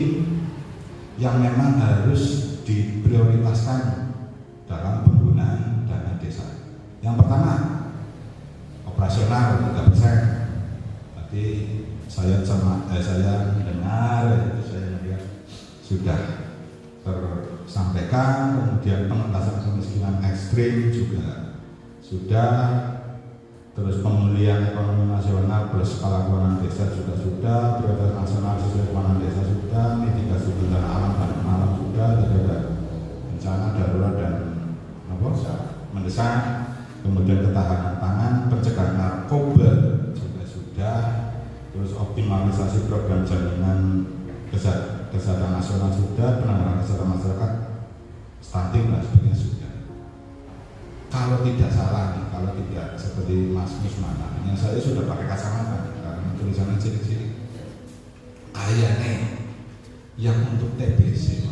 yang memang harus diprioritaskan dalam penggunaan dana desa. Yang pertama, operasional 3%. Tadi saya mendengar, itu saya melihat sudah tersampaikan. Kemudian pengentasan kemiskinan ekstrim juga sudah, terus pemulihan ekonomi nasional berskala keuangan desa juga sudah, prioritas nasional sesuai keuangan desa sudah, mitigasi bencana alam dan alam sudah, tidak ada bencana darurat dan mendesak, kemudian ketahanan pangan, pencegahan narkoba juga sudah, terus optimalisasi program jaminan kesehatan nasional sudah, penanganan kesehatan masyarakat stunting dan sebagainya sudah. Kalau tidak salah nih, kalau tidak seperti Mas Musman, namanya saya sudah pakai kacamata karena tulisannya cilik-cilik. Kayaknya yang untuk TBC,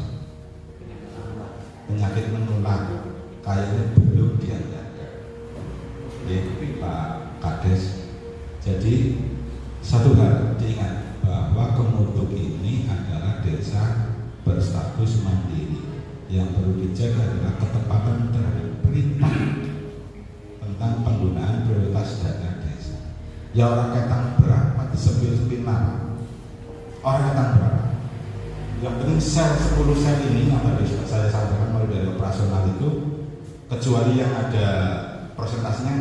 penyakit menular, kayaknya belum dianggarkan. Pak Kades. Jadi satu hal diingat bahwa Kemutuk ini adalah desa berstatus mandiri. Yang perlu dijaga adalah ketepatan terhadap perintah tentang penggunaan prioritas dana desa. Ya orang ketang berapa disepil-sepil nama. Orang ketang berapa. Yang penting sel 10 sel ini yang tadi saya sampaikan mulai dari operasional itu, kecuali yang ada presentasinya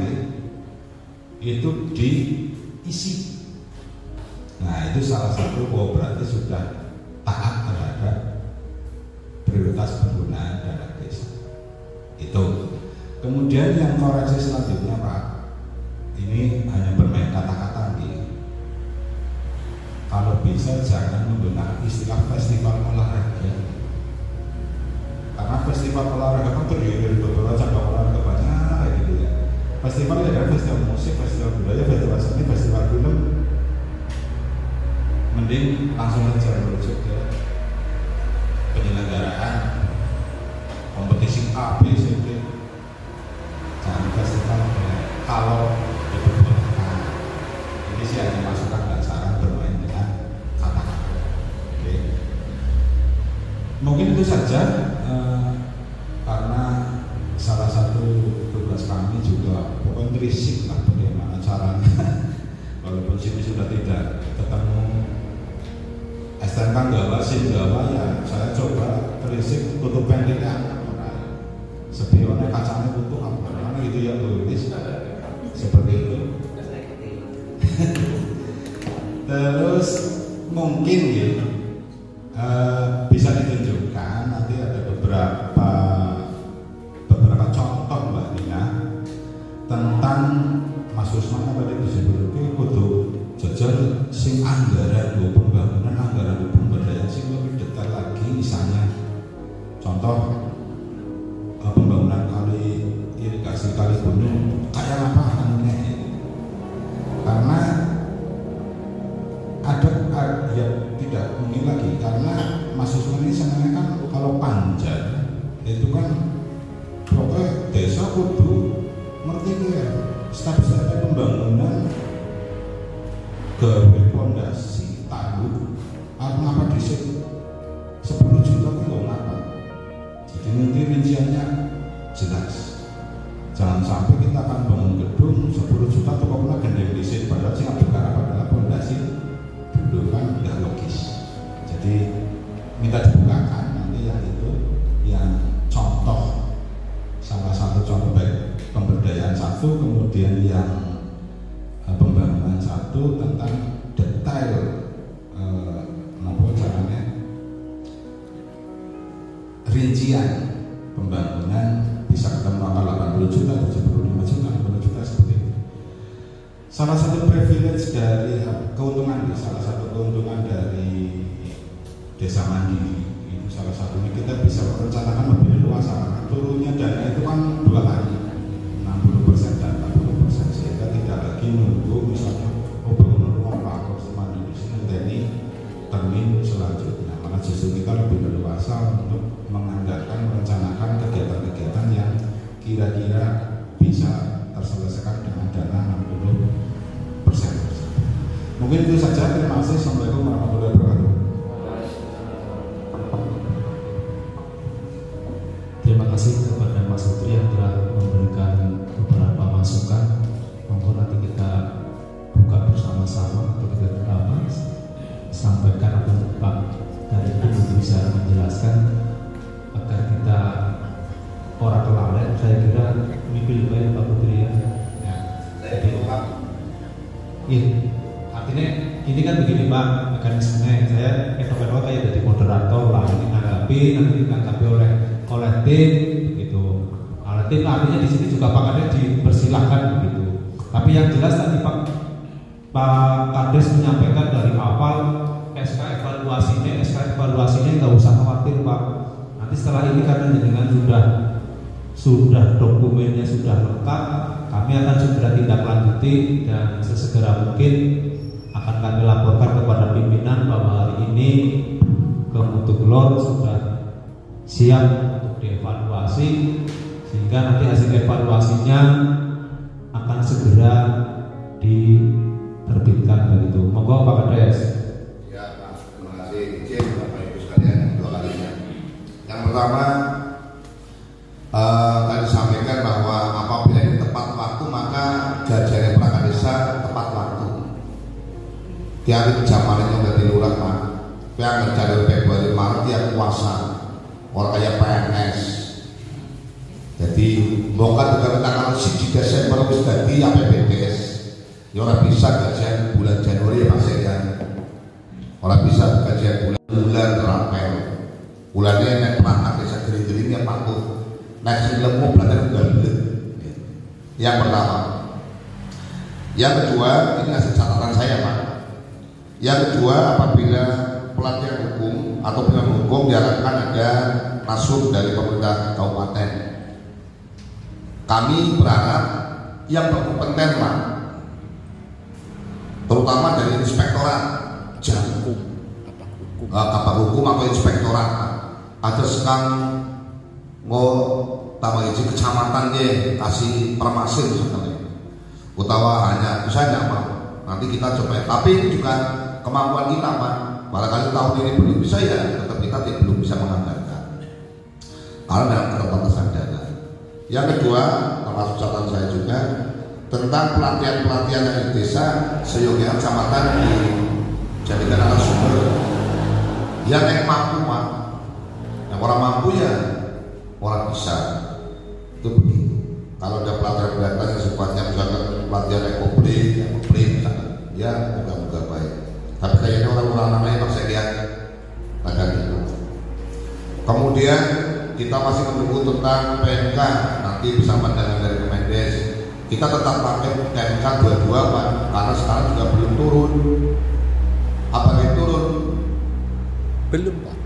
itu diisi. Nah itu salah satu, berarti sudah taat terhadap prioritas penggunaan dana desa. Itu. Kemudian yang koreksi selanjutnya Pak, ini hanya bermain kata-kata nih. Kalau bisa jangan menggunakan istilah festival olahraga, karena festival olahraga kan terdiri dari beberapa cabang olahraga banyak gitu ya. Festival ada festival musik, festival budaya, festival seni, festival film. Mending langsung aja merujuk ke penyelenggaraan kompetisi A, B, C, D. Jangan festival kalau diperbolehkan. Ini sih hanya masukan dan saran bermain dengan kata-kata. Oke. Mungkin itu saja, karena salah satu tugas kami juga pokoknya risik lah bagaimana caranya. Walaupun sini sudah tidak ketemu STNK Gawa, SIM Gawa, ya saya coba terisik tutup pendeknya spionnya kacanya utuh apa gitu ya tulis seperti itu. Terus mungkin ya bisa ditunjukkan nanti ada beberapa contoh Mbak Dina tentang Mas Usman tadi disebut kudu jajar sing anggaran pembangunan, anggaran pemberdayaan sing lebih detail lagi. Misalnya contoh pembangunan kali irigasi kali gunung kayak apa aneh, karena ada ya tidak mungkin lagi, karena Mas Usman ini sebenarnya kan kalau panjang itu kan pokoknya desa kudu ngerti ya step-step pembangunan gawe pondasi tanggul apa di 10 juta itu ngapa. Jadi nanti rinciannya jelas. Jangan sampai kita akan bangun gedung 10 juta atau pokoknya gendeng disit padahal sih berharap adalah pondasi dulu kan nggak logis. Jadi minta dibukakan nanti yang itu, yang contoh salah satu contoh baik pemberdayaan satu, kemudian yang pembangunan satu tentang detail rincian pembangunan bisa ketemu angka 80 juta, 75 juta, 60 juta seperti itu. Salah satu privilege dari keuntungan, salah satu keuntungan dari desa mandiri itu salah satunya kita bisa merencanakan lebih luas. Turunnya dana itu kan 2 kali, 60% dan 40%, sehingga tidak lagi nunggu misalnya bangunan rumah Pak Kos mandiri ini termin selanjutnya. Maka justru kita lebih leluasa untuk menganggarkan, merencanakan kegiatan-kegiatan yang kira-kira bisa terselesaikan dengan dana 60%. Mungkin itu saja. Terima kasih. Assalamualaikum warahmatullahi wabarakatuh. kasih kepada Mas Sutri yang telah memberikan beberapa masukan. Monggo nanti kita buka bersama-sama atau kita sampaikan atau Pak dari itu bisa menjelaskan agar kita orang lalai. Saya kira mimpi lebih Pak Putri ya. Jadi Pak, iya. Artinya ini kan begini Pak mekanismenya. Saya etok-etok kayak jadi moderator lah, ini nanti ditanggapi oleh tim begitu. Oleh tim artinya di sini juga Pak Kades dipersilahkan begitu. Tapi yang jelas tadi Pak Kades menyampaikan dari awal SK evaluasinya nggak usah khawatir Pak. Nanti setelah ini karena dengan sudah dokumennya sudah lengkap, kami akan segera tindak lanjuti dan sesegera mungkin akan kami laporkan kepada pimpinan bahwa hari ini Kemutuklon sudah siap untuk dievaluasi, sehingga nanti hasil evaluasinya akan segera diterbitkan begitu. Monggo Pak Kades. Ya Pak, terima kasih izin Bapak Ibu sekalian dua kalinya. Yang pertama tadi sampaikan bahwa apabila ini tepat waktu maka jajaran perangkat desa tepat waktu. Tiap zaman itu dari lurah Pak, yang dari Februari Maret tiap puasa orang kayak PNS. Jadi bukan dengan tanggal 1 Desember wis dadi APBDes. Ya orang bisa gajian bulan Januari ya Pak Sedan. Orang bisa gajian bulan Rapel. Bulannya nek perangkat desa gering-geringnya patuh. Nek sing lemu belakang gandeng. Yang pertama. Yang kedua, ini hasil catatan saya Pak. Yang kedua, apabila pelatihan hukum atau pelatihan hukum diharapkan ada masuk dari pemerintah kabupaten, kami berharap yang berkompeten Pak, terutama dari inspektorat Jakum, Kabak Hukum atau inspektorat, ada sekarang tambah izin kecamatannya kasih permasin misalnya, utawa hanya itu saja Pak. Nanti kita coba, tapi ini juga kemampuan kita Pak. Barangkali tahun ini belum bisa ya, tetap kita belum bisa menganggarkan karena dalam keterbatasan dana. Yang kedua, termasuk catatan saya juga tentang pelatihan dari desa seyogianya kecamatan dijadikan narasumber yang mampu Pak. Yang orang mampu ya orang bisa. Itu begitu. Kalau ada pelatihan yang sifatnya misalkan pelatihan ekoplik misalkan, ya moga-moga baik. Tapi kayaknya orang-orang namanya Pak Sekian ada gitu. Kemudian kita masih menunggu tentang PMK, nanti bersama dengan dari Kemendes. Kita tetap pakai PMK 22 Pak, karena sekarang juga belum turun. Apakah turun? Belum Pak.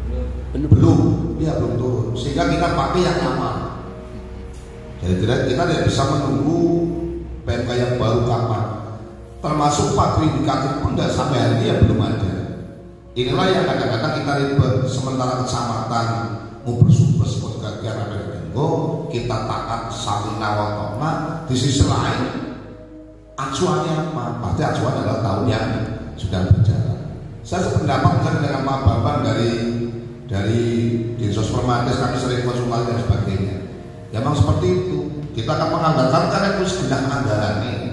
Belum, ya belum turun. Sehingga kita pakai yang lama. Jadi kita tidak bisa menunggu PMK yang baru kapan. Termasuk faktor indikatif pun tidak sampai hari ini ya belum ada. Inilah yang kadang-kadang kita ribet. Sementara kecamatan mau bersumpah sebuah kegiatan kita taat saling nawatona. Di sisi lain acuannya apa? Pasti acuan adalah tahun yang sudah berjalan. Saya sependapat misalnya dengan Pak Bambang dari Dinsos Permades, kami sering konsultasi dan sebagainya. Ya memang seperti itu. Kita akan menganggarkan karena itu segenap anggaran ini.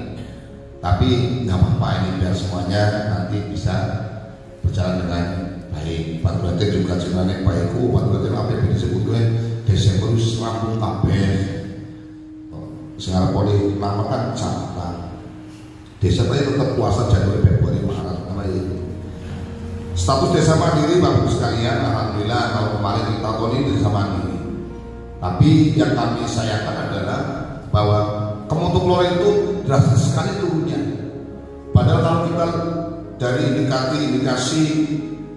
Tapi nggak apa-apa, ini biar semuanya nanti bisa berjalan dengan baik. Pak Berarti juga jenenge Pak Iku, Pak Berarti APBD sebetulnya Desember wis rampung kabeh. Sekarang poli lama kan catatan. Desember itu tetap puasa Januari, Februari, Maret nama itu. Status desa mandiri Bapak Ibu sekalian, alhamdulillah kalau kemarin kita tahun ini desa mandiri. Tapi yang kami sayangkan adalah bahwa Kemutuklon itu drastis sekali turunnya. Padahal kalau kita dari indikasi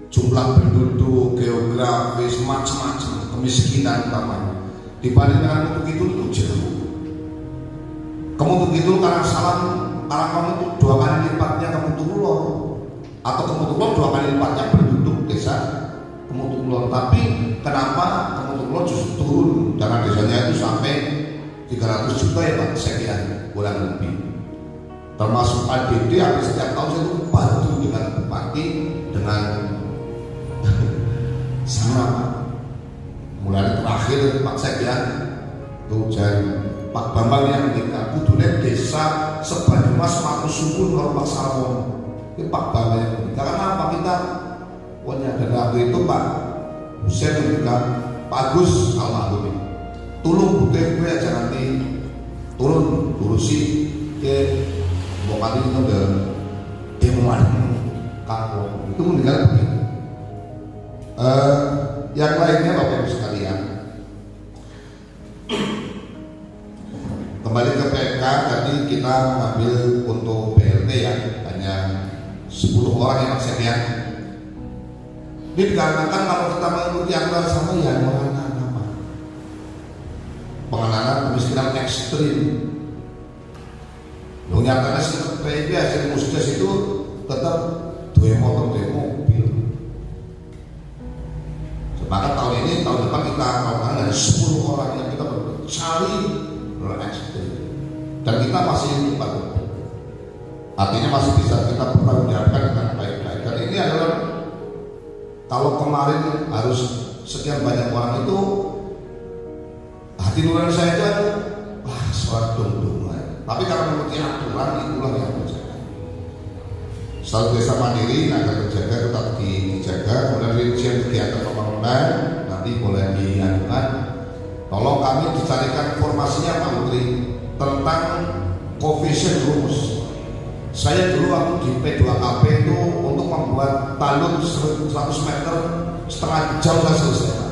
jumlah penduduk, geografis, macam-macam, kemiskinan utamanya dibanding dengan Kemutuk itu jauh. Kemutuk itu karena kamu itu 2 kali lipatnya Kemutuklon, atau Kemutuklon 2 kali lipatnya penduduk desa Kemutuklon. Tapi kenapa Kemutuklon justru turun? Karena desanya itu sampai 300 juta ya Pak, sekian kurang lebih. Termasuk APBD hampir setiap tahun saya itu bantu dengan bupati, dengan sama Pak. Mulai terakhir Pak Sekian Tujan Pak Bambang yang kita kudune desa Sebanyumas Matusuwun karo Pak Salmon. Ini Pak Bambang yang kita, karena apa kita dari waktu itu Pak Husein juga Pak Agus almarhum tolong bukti gue aja nanti turun urusi ke bokali itu ke demuan kampung itu meninggal begitu. Yang lainnya Bapak Ibu sekalian, kembali ke PK tadi kita mengambil untuk BLT ya hanya 10 orang yang absennya. Ini dikarenakan kalau kita mengikuti aturan sama ya pengenalan kemiskinan ekstrim. Nyatanya seperti hasil musdes itu tetap 2 motor 2 mobil. Maka tahun ini, tahun depan kita melakukan dari 10 orang yang kita cari ekstrim dan kita masih cepat. Artinya masih bisa kita pertanggungjawabkan dengan baik-baik. Dan ini adalah kalau kemarin harus sekian banyak orang itu, hati nurani saya itu wah suara dong-dongan. Tapi karena mengikuti aturan itulah yang terjadi. Satu desa mandiri agar terjaga tetap dijaga. Kemudian rincian kegiatan pembangunan nanti boleh diajukan. Tolong kami dicarikan informasinya Pak Menteri tentang coefficient rumus. Saya dulu waktu di P2KP itu untuk membuat talun 100 meter setengah jam saya selesai.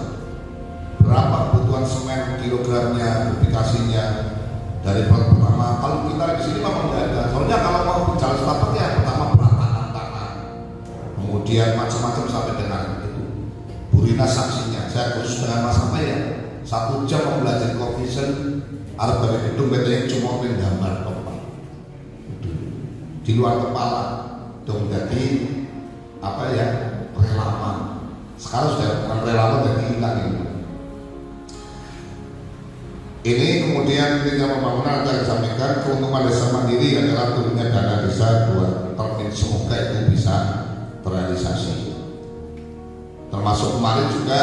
Berapa kebutuhan semen kilogramnya, publikasinya dari plot pertama. Kalau kita di sini memang tidak ada. Soalnya kalau mau bicara setapaknya pertama peratakan tanah, kemudian macam-macam sampai dengan itu. Burina saksinya. Saya khusus dengan Mas apa ya 1 jam mempelajari coefficient arep dari gedung PT yang cuma gambar di luar kepala dong jadi apa ya relawan. Sekarang sudah bukan relawan jadi hilang ini. Ini kemudian ketika pembangunan akan disampaikan keuntungan desa mandiri adalah turunnya dana desa 2 termin, semoga itu bisa terrealisasi. Termasuk kemarin juga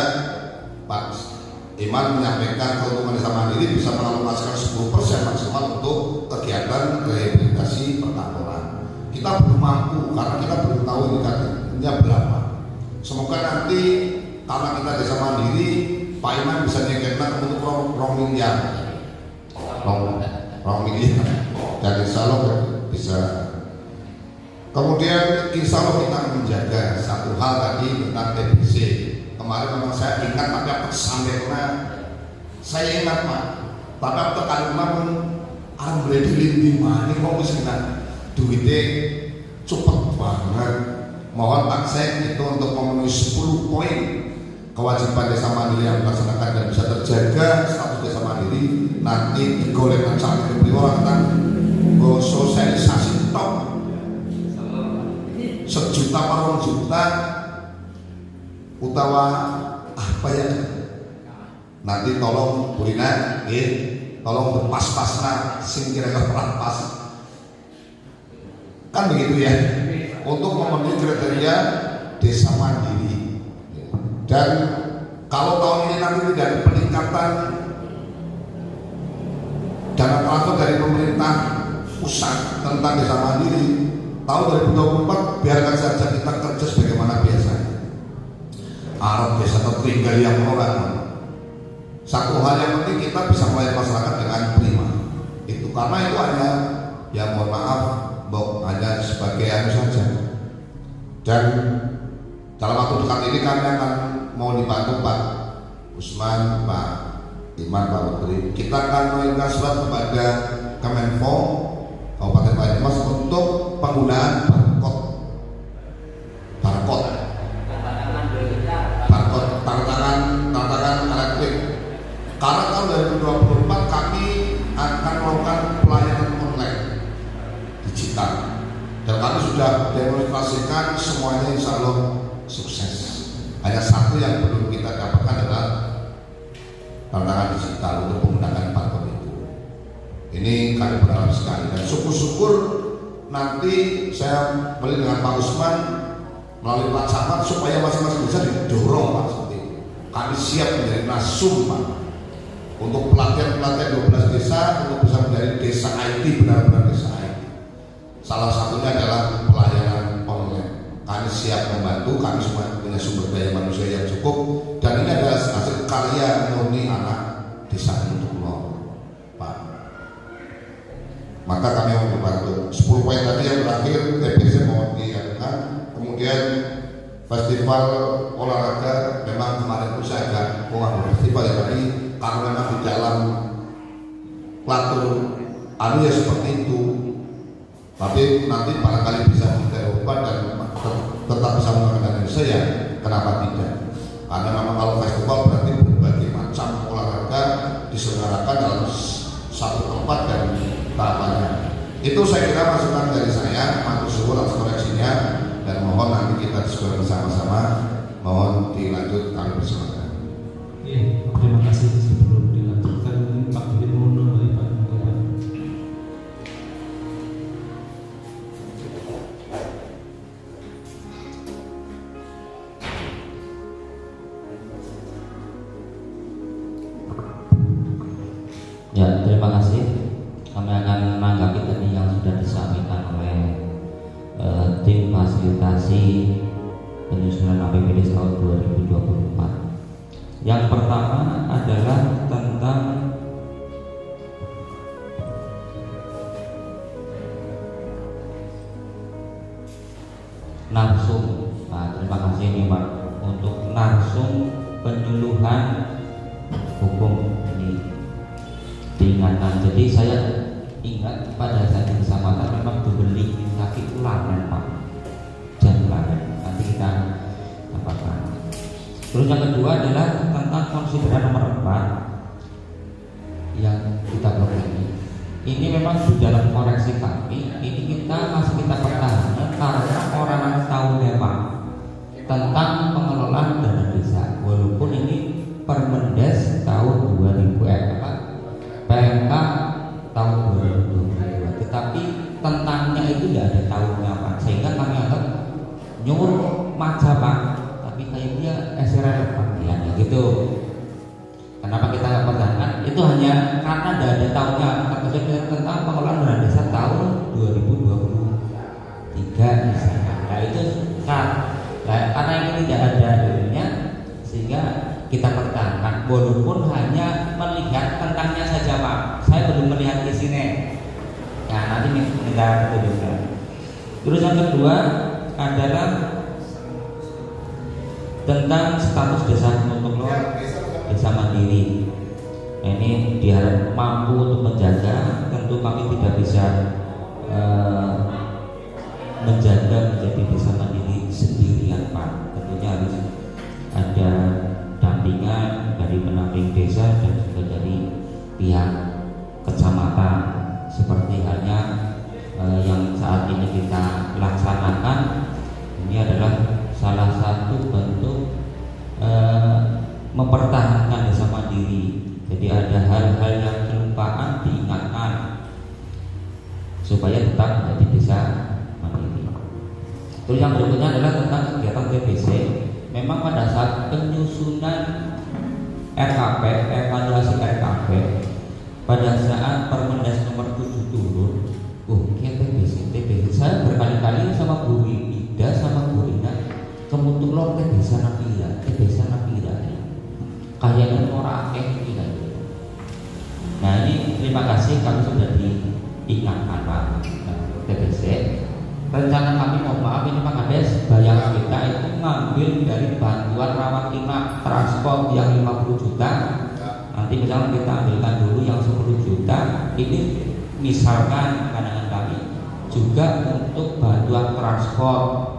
Pak Iman menyampaikan keuntungan desa mandiri bisa mengalokasikan 10% maksimal untuk kegiatan rehabilitasi perkantoran. Kita belum mampu karena kita belum tahu indikatornya berapa. Semoga nanti karena kita desa mandiri, Pak Iman bisa nyeketkan untuk rong miliar, dan insya Allah bisa. Kemudian insya Allah kita menjaga satu hal tadi tentang TBC. Kemarin memang saya ingat tapi apa sampainya saya ingat Pak, tapi apa karena ambil di lini mana mau misalnya duitnya cepet banget. Mohon Pak Sek itu untuk memenuhi 10 poin kewajiban desa mandiri yang dilaksanakan dan bisa terjaga status desa mandiri. Nanti digolekkan sampai ke orang kan sosialisasi top 1 juta per 2 juta utawa apa ya nanti tolong Burina tolong berpas-pasna sing kira-kira pas kan begitu ya untuk memenuhi kriteria desa mandiri. Dan kalau tahun ini nanti tidak ada peningkatan dana transfer dari pemerintah pusat tentang desa mandiri, tahun 2024 biarkan saja kita kerja sebagaimana biasanya. Arab desa tertinggal yang orang. Satu hal yang penting kita bisa melayani masyarakat dengan prima. Itu karena itu hanya ya mohon maaf hanya sebagai anu saja. Dan dalam waktu dekat ini kami akan mau dibantu Pak Usman, Pak Iman, Pak Menteri. Kita akan mengirimkan surat kepada Kemenfo Kabupaten Banyumas untuk penggunaan barcode tangan elektrik. Karena tahun 2024 kami akan melakukan pelayanan online digital dan kami sudah demonstrasikan semuanya insya Allah sukses. Hanya satu yang belum kita dapatkan adalah tantangan digital untuk menggunakan barcode itu. Ini kami berharap sekali dan syukur-syukur nanti saya beli dengan Pak Usman melalui Pak Camat supaya masing-masing bisa didorong Pak seperti itu. Kami siap menjadi nasum Pak untuk pelatihan 12 desa untuk bisa menjadi desa IT, benar-benar desa IT. Salah satunya adalah pelayanan online. Kami siap membantu, kami semua punya sumber daya manusia yang cukup, dan ini adalah hasil karya murni anak desa untuk Pak. Maka kami mau membantu. 10 poin tadi yang terakhir TBC mohon diadakan. Kemudian festival olahraga memang kemarin itu saya agak festival ya tadi karena memang di dalam klatur ya seperti itu, tapi nanti barangkali bisa diubah dan tetap bisa menggunakan Indonesia ya, kenapa tidak? Karena memang kalau festival berarti berbagai macam olahraga diselenggarakan dalam satu tempat dan tahapannya. Itu saya kira masukan dari saya, matur suwun atas koreksinya, dan mohon nanti kita diskusi bersama-sama. Mohon dilanjut kami bersama. Iya, terima kasih. Sebelum dilanjutkan, Pak Budi mau nambahin Pak. Ya, terima kasih. Kami akan menanggapi tadi yang sudah disampaikan oleh tim fasilitasi penyusunan APBD tahun 2024. Yang pertama adalah tentang narsum. Nah, terima kasih nih Pak untuk narsum penyuluhan hukum ini diingatkan. Jadi saya ingat pada saat di kecamatan memang dibeli kaki ulangan Pak, jangan ulangan. Nanti kita dapatkan. Terus yang kedua adalah tentang konsideran nomor 4 yang kita ini. Ini memang di dalam koreksi kami, ini kita pertahankan karena orang tahu memang tentang pengelolaan dana desa. Walaupun ini Permendes tahun 2000 PMK tahun 2022, tetapi tentangnya itu tidak ada tahunnya Pak, sehingga kami anggap nyuruh maca Pak, tapi kayaknya relevan ya gitu. Kenapa kita nggak pertahankan? Itu hanya karena tidak ada tahunnya. Tentang pengelolaan dana desa tahun 2023 misalnya. Nah itu karena ini tidak ada dulunya, sehingga kita pertahankan. Walaupun hanya melihat tentangnya saja Pak, saya belum melihat di sini. Nah nanti kita tunjukkan. Terus yang kedua adalah tentang status desa untuk desa mandiri. Ini diharap mampu untuk menjaga. Tentu kami tidak bisa menjaga menjadi desa mandiri sendirian Pak. Tentunya harus ada dampingan dari pendamping desa dan juga dari pihak kecamatan, seperti halnya yang saat ini kita laksanakan. Ini adalah salah satu bentuk mempertahankan desa mandiri. Jadi ada hal-hal yang kelupaan diingatkan supaya tetap menjadi desa mandiri. Terus yang berikutnya adalah tentang kegiatan TBC. Memang pada saat penyusunan RKP, evaluasi RKP, pada saat Permendes nomor 7 turun, TBC. Saya berkali-kali sama Bu Ida sama Bu Rina kemudian TBC Napira, kayaknya orang akeh gitu. Nah ini terima kasih kami sudah diingatkan Pak TBC. Rencana kami, mohon maaf ini Pak Kades, bayang kita itu ngambil dari bantuan rawat inap transport yang 50 juta. Nanti misalnya kita ambilkan dulu yang 10 juta. Ini misalkan pandangan kami juga untuk bantuan transport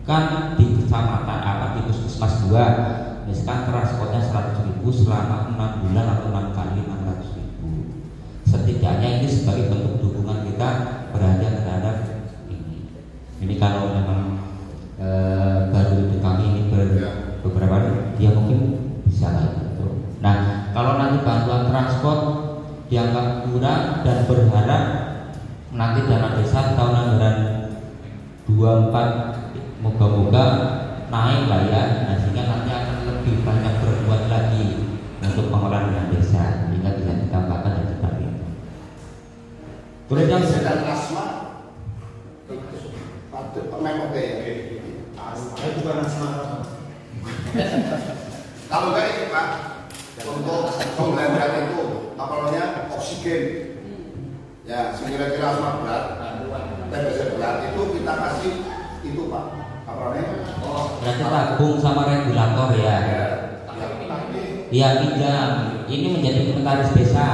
kan di kecamatan di puskesmas 2, misalkan transportnya 100.000 selama 6 bulan atau 6 kali 600.000. Setidaknya ini sebagai bentuk dukungan kita berada terhadap ini. Ini kalau memang baru itu kami ini beberapa dia mungkin bisa gitu. Nah kalau nanti bantuan transport dianggap kurang dan berharap nanti dana desa tahun anggaran 24 moga-moga naik lah ya, nah sehingga nanti akan lebih banyak berbuat lagi untuk pengelolaan dana desa. Terus yang dan asma memang kayak Saya bukan asmara. kalau enggak itu Pak, untuk pembelajaran itu apa namanya oksigen ya kira-kira asma berat TBC berat itu kita kasih itu Pak apa namanya berarti tabung sama regulator ya. Ya pinjam. Ini menjadi inventaris desa.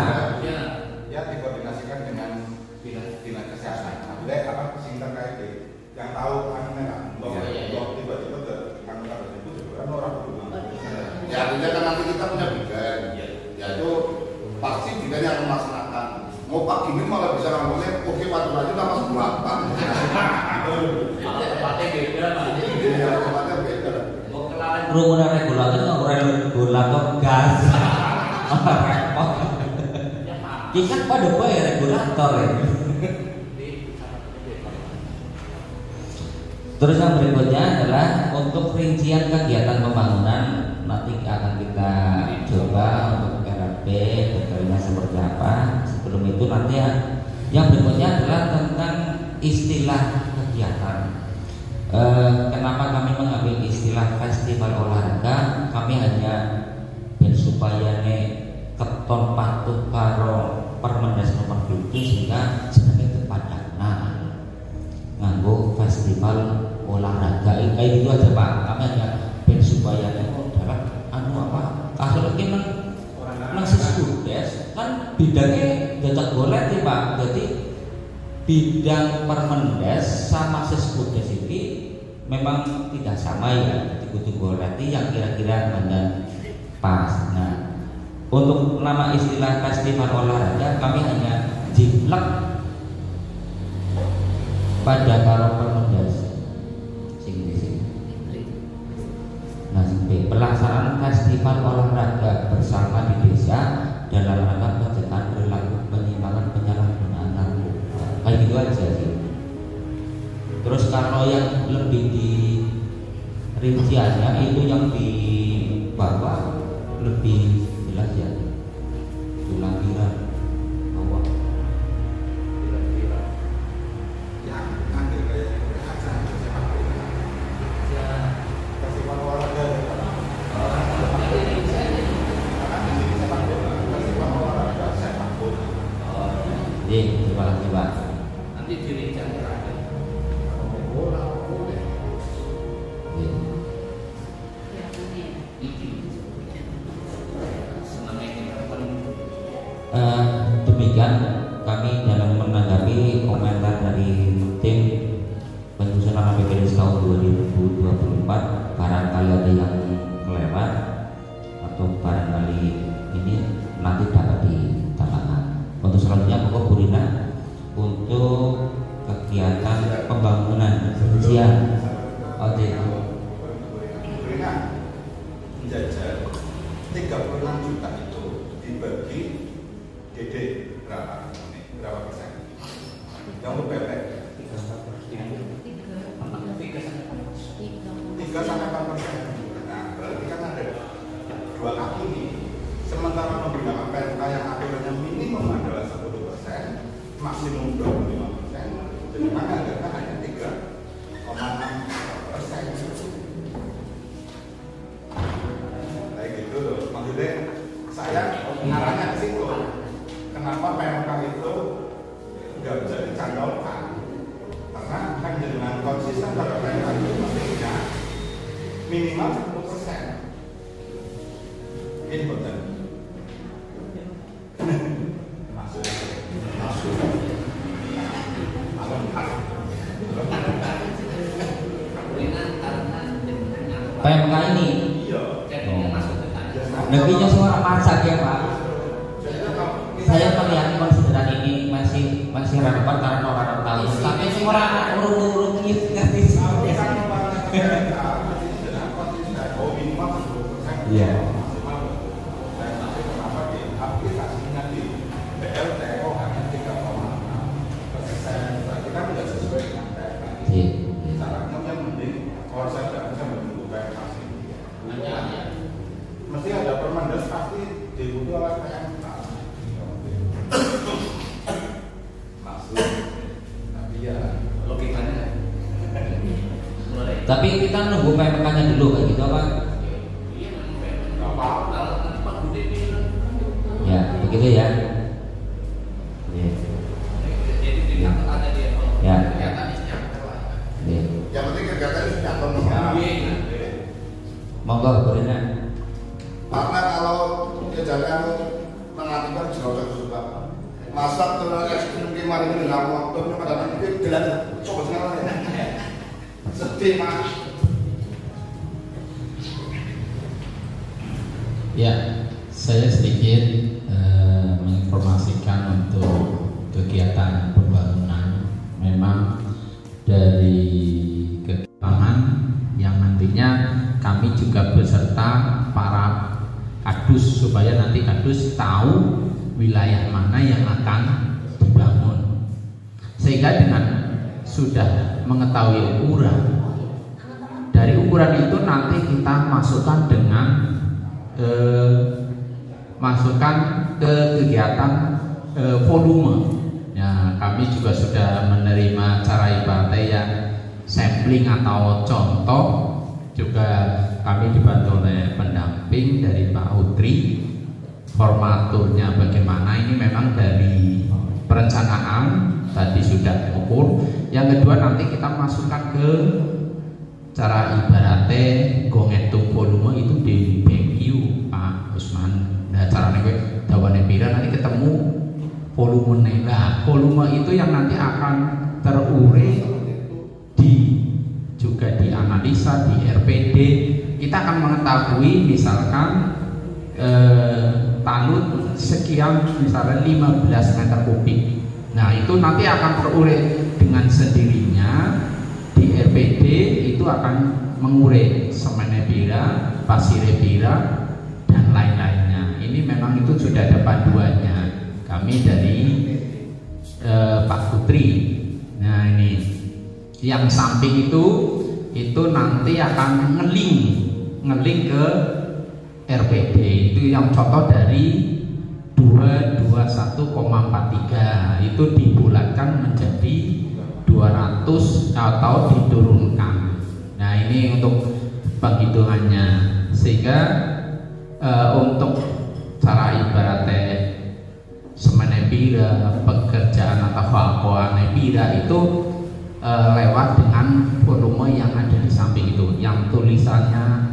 Ya dikoordinasikan dengan dinas kesehatan. Nah, apa singkat kayak yang tahu aneh tiba-tiba ke kantor itu kan orang ya artinya kan nanti kita punya bidan ya itu pasti bidannya akan melaksanakan mau pagi ini malah bisa ngomongnya oke Pak Turaju nama sebelatan tempatnya beda Pak. iya tempatnya beda Mau kelar Kerumunan regulator gas. Repot. Ini kan pada boy regulator ya. Terus yang berikutnya adalah untuk rincian kegiatan pembangunan nanti akan kita coba untuk RAP detailnya seperti apa. Sebelum itu nanti yang berikutnya adalah tentang istilah kegiatan. Kenapa kami mengambil istilah festival olahraga? Kami hanya supaya keton patuh karo Permendes nomor 7 sehingga jenenge kepadana nganggo festival olahraga kayak gitu aja Pak. Kami hanya supaya dalam apa kasus ini nang siskudes kan bidangnya jajak golek nih Pak. Jadi bidang Permendes sama siskudes ini memang tidak sama ya. Jadi kudu golek yang kira-kira mandan pas. Nah, untuk nama istilah festival olahraga kami hanya jiplek pada karo Permendes. Nah, pelaksanaan festival olahraga bersama di desa dalam rangka pencegahan perilaku penyimpangan penyalahgunaan narkoba. Kayak gitu aja sih. Terus kalau yang lebih di rinciannya itu yang di bawah lebih jelas ya. Tulang kira bawah. Terima kasih Pak. nanti dirincang terakhir. Demikian kami dalam menanggapi komentar dari tim penyusunan APBD tahun 2024. Barangkali ada yang kelewat atau barangkali ini nanti dapat ditambahkan. Untuk selanjutnya pokok Bu Rina untuk kegiatan pembangunan siang. Oke. Rina menjajar 36 juta itu dibagi DD berapa persen? Yang untuk PP 3-4%. Nah, berarti kan ada dua kaki nih. Sementara menggunakan PMK yang aturannya minimum adalah 10%, maksimum 25%, jadi maka anggaran hanya 3,6%. Kayak gitu loh. Maksudnya saya arahnya ke situ. Kenapa PMK itu nggak bisa dicantolkan? Karena kan dengan konsisten pada PMK itu mestinya minimal 10%. Ini betul. PMK ini negerinya suara masak ya Pak. Saya melihat konsideran ini masih relevan karena orang tahu. Tapi semua orang urung ngerti. Iya. Mesti ada Permendes pasti dibutuhkan oleh PMK. Tapi kita nunggu PMK-nya dulu kayak gitu apa? Ya, begitu ya. Ya. Yang penting kegiatan itu nyantol. Monggo Burina. Karena kalau kejadian mengakibatkan jerawat juga masak terus ekstrim gimana ini nggak waktu ini pada nanti gelas coba sekarang ya sedih mas. Ya, saya sedikit menginformasikan untuk kegiatan pembangunan. Memang dari keterangan yang nantinya kami juga beserta para kadus supaya nanti kadus tahu wilayah mana yang akan dibangun, sehingga dengan sudah mengetahui ukuran, dari ukuran itu nanti kita masukkan dengan masukkan ke kegiatan volume. Ya, kami juga sudah menerima cara ibaratnya yang sampling atau contoh, juga kami dibantu oleh pendamping dari Pak Utri. Formaturnya bagaimana, ini memang dari perencanaan tadi sudah ukur. Yang kedua nanti kita masukkan ke cara ibaratnya gongetung volume itu di BQ Pak Usman. Nah caranya gue dawane pira nanti ketemu volume. Nah volume itu yang nanti akan terurai juga dianalisa di RPD. Kita akan mengetahui misalkan talut sekian, misalnya 15 meter kubik. Nah itu nanti akan terurai dengan sendirinya di RPD, itu akan mengurai semennya pira, pasirnya pira, dan lain-lainnya. Ini memang itu sudah ada panduannya kami dari Pak Putri. Nah ini yang samping itu nanti akan ngeling ke RPD. Itu yang contoh dari 221,43 itu dibulatkan menjadi 200 atau diturunkan. Nah ini untuk penghitungannya, sehingga untuk cara ibaratnya semene pira, pekerjaan atau vakuane pira itu lewat dengan volume yang ada di samping itu. Yang tulisannya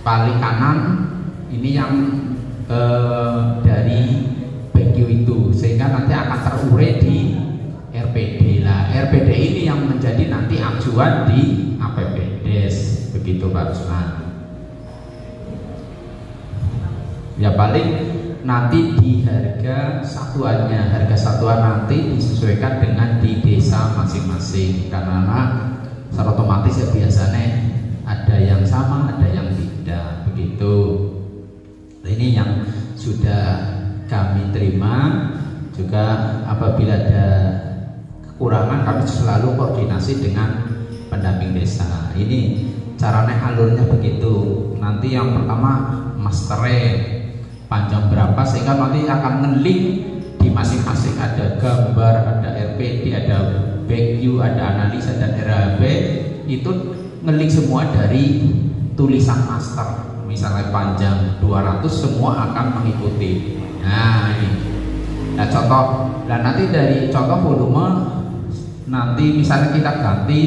paling kanan ini yang dari BQ itu, sehingga nanti akan terurai di RPD lah. RPD ini yang menjadi nanti acuan di APBDes, begitu Pak Usman. Ya paling nanti di harga satuannya, harga satuan nanti disesuaikan dengan di desa masing-masing, karena secara otomatis ya biasanya ada yang sama, ada yang tidak, begitu. Ini yang sudah kami terima. Juga apabila ada kekurangan kami selalu koordinasi dengan pendamping desa. Ini caranya alurnya begitu. Nanti yang pertama masternya panjang berapa, sehingga nanti akan nge-link di masing-masing, ada gambar, ada RPD, ada BQ, ada analisa dan RHB. Itu nge-link semua dari tulisan master. Misalnya panjang 200, semua akan mengikuti. Nah ini, nah contoh, dan nanti dari contoh volume nanti misalnya kita ganti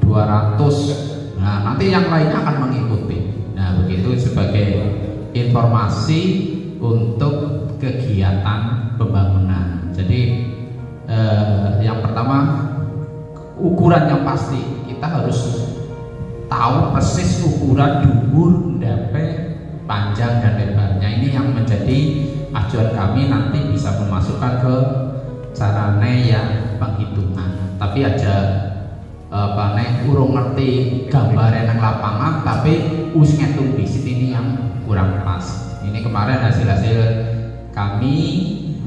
200, nah nanti yang lainnya akan mengikuti. Nah begitu sebagai informasi untuk kegiatan pembangunan. Jadi yang pertama ukuran yang pasti, kita harus tahu persis ukuran dhuwur, ndape, panjang dan lebarnya. Ini yang menjadi acuan kami nanti bisa memasukkan ke carane yang penghitungan. Tapi aja urung ngerti gambaran yang lapangan, tapi us ngitung visit ini yang kurang pas. Ini kemarin hasil-hasil kami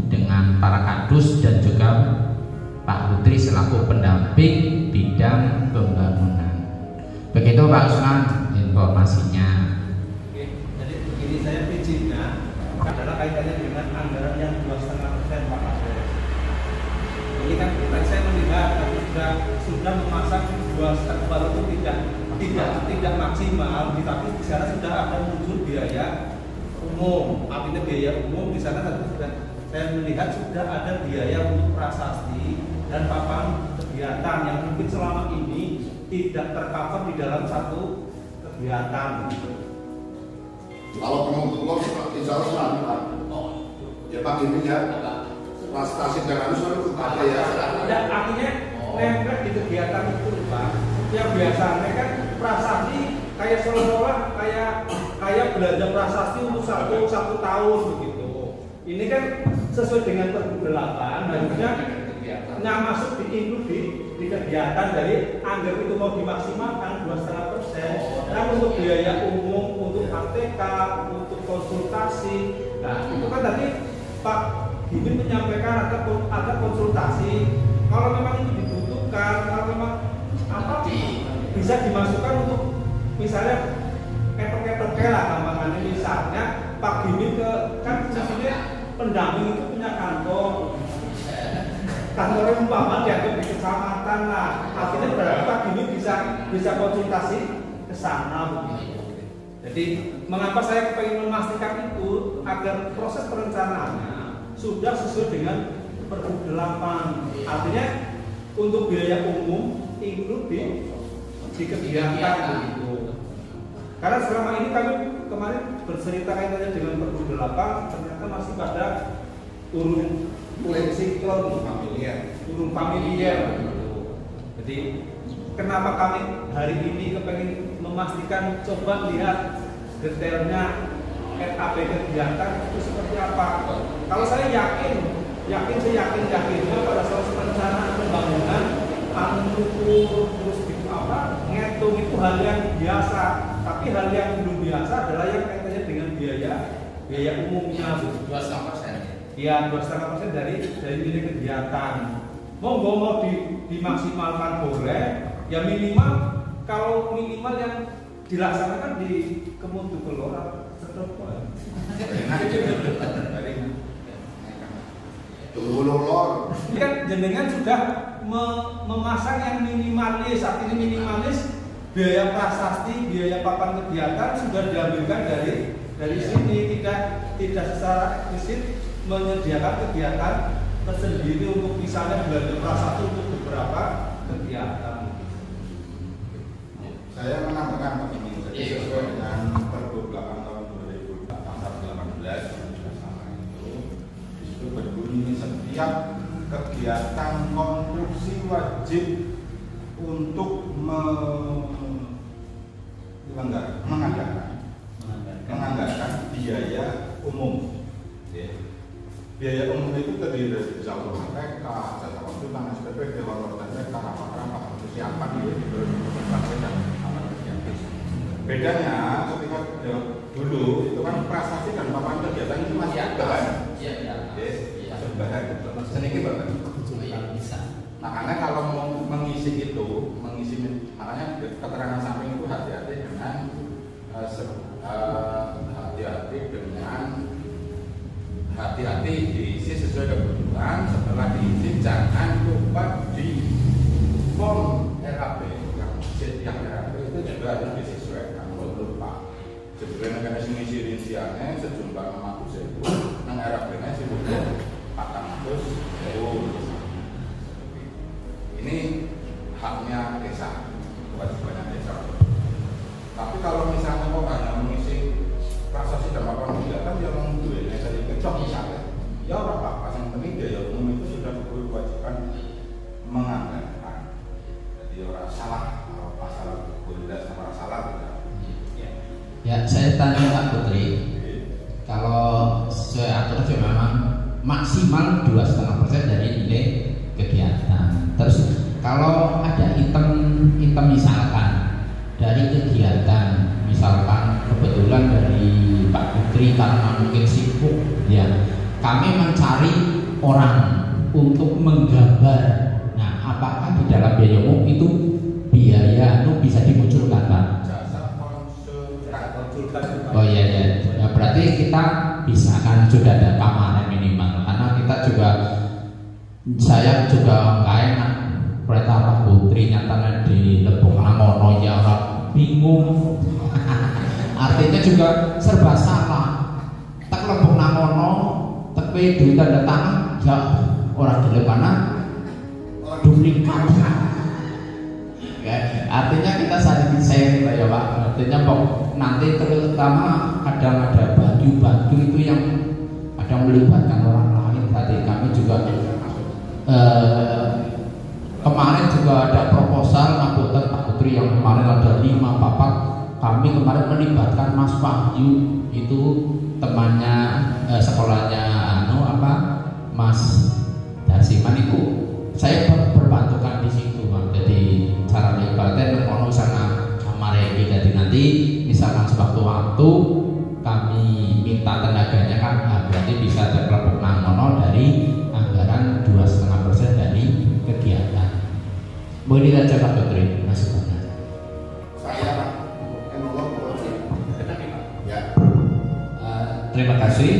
dengan para kadus dan juga Pak Putri selaku pendamping bidang pembangunan. Begitu Pak Usman informasinya. Oke, jadi begini, saya PJ-nya adalah kaitannya dengan anggaran yang 2,5% Pak Kasdes. Ini kan tadi saya melihat sudah memasang 2,5 walaupun tidak maksimal, tapi di sana sudah ada muncul biaya umum. Artinya biaya umum di sana sudah saya melihat sudah ada biaya untuk prasasti dan papan kegiatan yang mungkin selama ini tidak tercover di dalam satu kegiatan. Kalau pengelola insya Allah selalu Pak. Ya Pak gini ya, prestasi dan harus ada ya. Dan artinya nempel di kegiatan itu Pak. Yang biasanya kan prasasti kayak seolah-olah kayak belanja prasasti untuk satu tahun begitu. Ini kan sesuai dengan Pergub 8 harusnya yang masuk di kegiatan dari anggaran itu mau dimaksimalkan 2,5%. Dan untuk biaya umum, untuk ATK, untuk konsultasi, nah itu kan tadi Pak Gimin menyampaikan ada konsultasi. Kalau memang itu dibutuhkan, kalau memang bisa dimasukkan untuk misalnya ketok-ketok lah gampangannya, misalnya Pak Gimin kan misalnya pendamping itu punya kantornya umpama dianggap di kecamatan lah, akhirnya berarti Pak Gimin bisa konsultasi ke sana begitu. Jadi mengapa saya ingin memastikan itu agar proses perencanaannya sudah sesuai dengan Pergub 8. Artinya untuk biaya umum include di kegiatan begitu. Karena selama ini kami kemarin bercerita kaitannya dengan Pergub 8 ternyata masih pada urun siklon urun familiar. Jadi kenapa kami hari ini kepengen memastikan, coba lihat detailnya RAP kegiatan itu seperti apa. Kalau saya yakinnya pada proses perencanaan pembangunan mengukur terus ngitung itu hal yang biasa. Tapi hal yang belum biasa adalah yang kaitannya dengan biaya umumnya 2,5%. Ya 2,5% dari nilai kegiatan. Mau dimaksimalkan boleh, ya minimal kalau minimal yang dilaksanakan di Kementerian Kelora setelah ini kan jenengan sudah memasang yang minimalis, artinya minimalis biaya prasasti, biaya papan kegiatan sudah diambilkan dari sini, tidak secara eksplisit menyediakan kegiatan tersendiri untuk misalnya belanja prasasti untuk beberapa kegiatan. Saya menambahkan begini, jadi sesuai dengan Pergub 8 tahun 2018 sudah sama itu berbunyi setiap kegiatan konstruksi wajib untuk menganggarkan biaya umum. Biaya umum itu terdiri dari jalur TK, jasa konsultan, SPP, dewan perwakilan TK, rapat-rapat, persiapan itu dan bedanya ketika dulu itu kan prasasti dan papan kegiatan itu masih ada kan? Masuk bahan sedikit banget. Makanya kalau mau mengisi makanya keterangan samping itu hati-hati dengan hati-hati diisi sesuai kebutuhan. Setelah diisi jangan lupa di form RAP yang RAP itu juga harus disesuaikan. Kalau lupa sebenarnya mekanisme isi rinciannya sejumlah 50.000 yang RAP-nya sebutnya 400.000. Ini haknya desa, kewajibannya desa. Tapi kalau misalnya kok hanya mengisi prasasti dan papan kegiatan yang mengduanya dari kecok misalnya, ya orang apa yang penting biaya umum itu sudah berkewajiban menganggarkan. Jadi orang salah kalau masalah tidak sama salah tidak. Ya, saya tanya Pak Putri, kalau saya atur memang maksimal 2,5% dari nilai kegiatan. Terus kalau ada item misalkan dari kegiatan, misalkan kebetulan dari Pak Putri karena mungkin sibuk, ya kami mencari orang untuk menggambar. Nah, apakah di dalam biaya umum itu biaya itu bisa dimunculkan Pak? Oh iya ya, nah, berarti kita bisa kan sudah ada pamanan minimal, karena kita juga saya juga nggak enak kereta Pak Putri nyatanya di Lebong Nangono ya orang bingung. Artinya juga serba salah. Tak Lebong Nangono, tapi duit tanda tangan ya orang di mana duplikat. Ya, artinya kita saling share ya Pak. Artinya nanti terutama kadang ada baju itu yang kadang melibatkan orang lain. Tadi kami juga kemarin juga ada proposal angkutan Pak Putri yang kemarin ada 5 papat. Kami kemarin melibatkan Mas Wahyu, itu temannya sekolahnya Mas Darsiman itu. Saya berbantukan di situ Bang. Jadi caranya ibaratnya ono sana kamar ini. Jadi nanti misalkan sewaktu-waktu kami minta tenaganya kan berarti bisa terkelompok nangono dari anggaran 2,5% dari kegiatan. Boleh aja Pak Putri masukannya. Saya Pak, ya. Terima kasih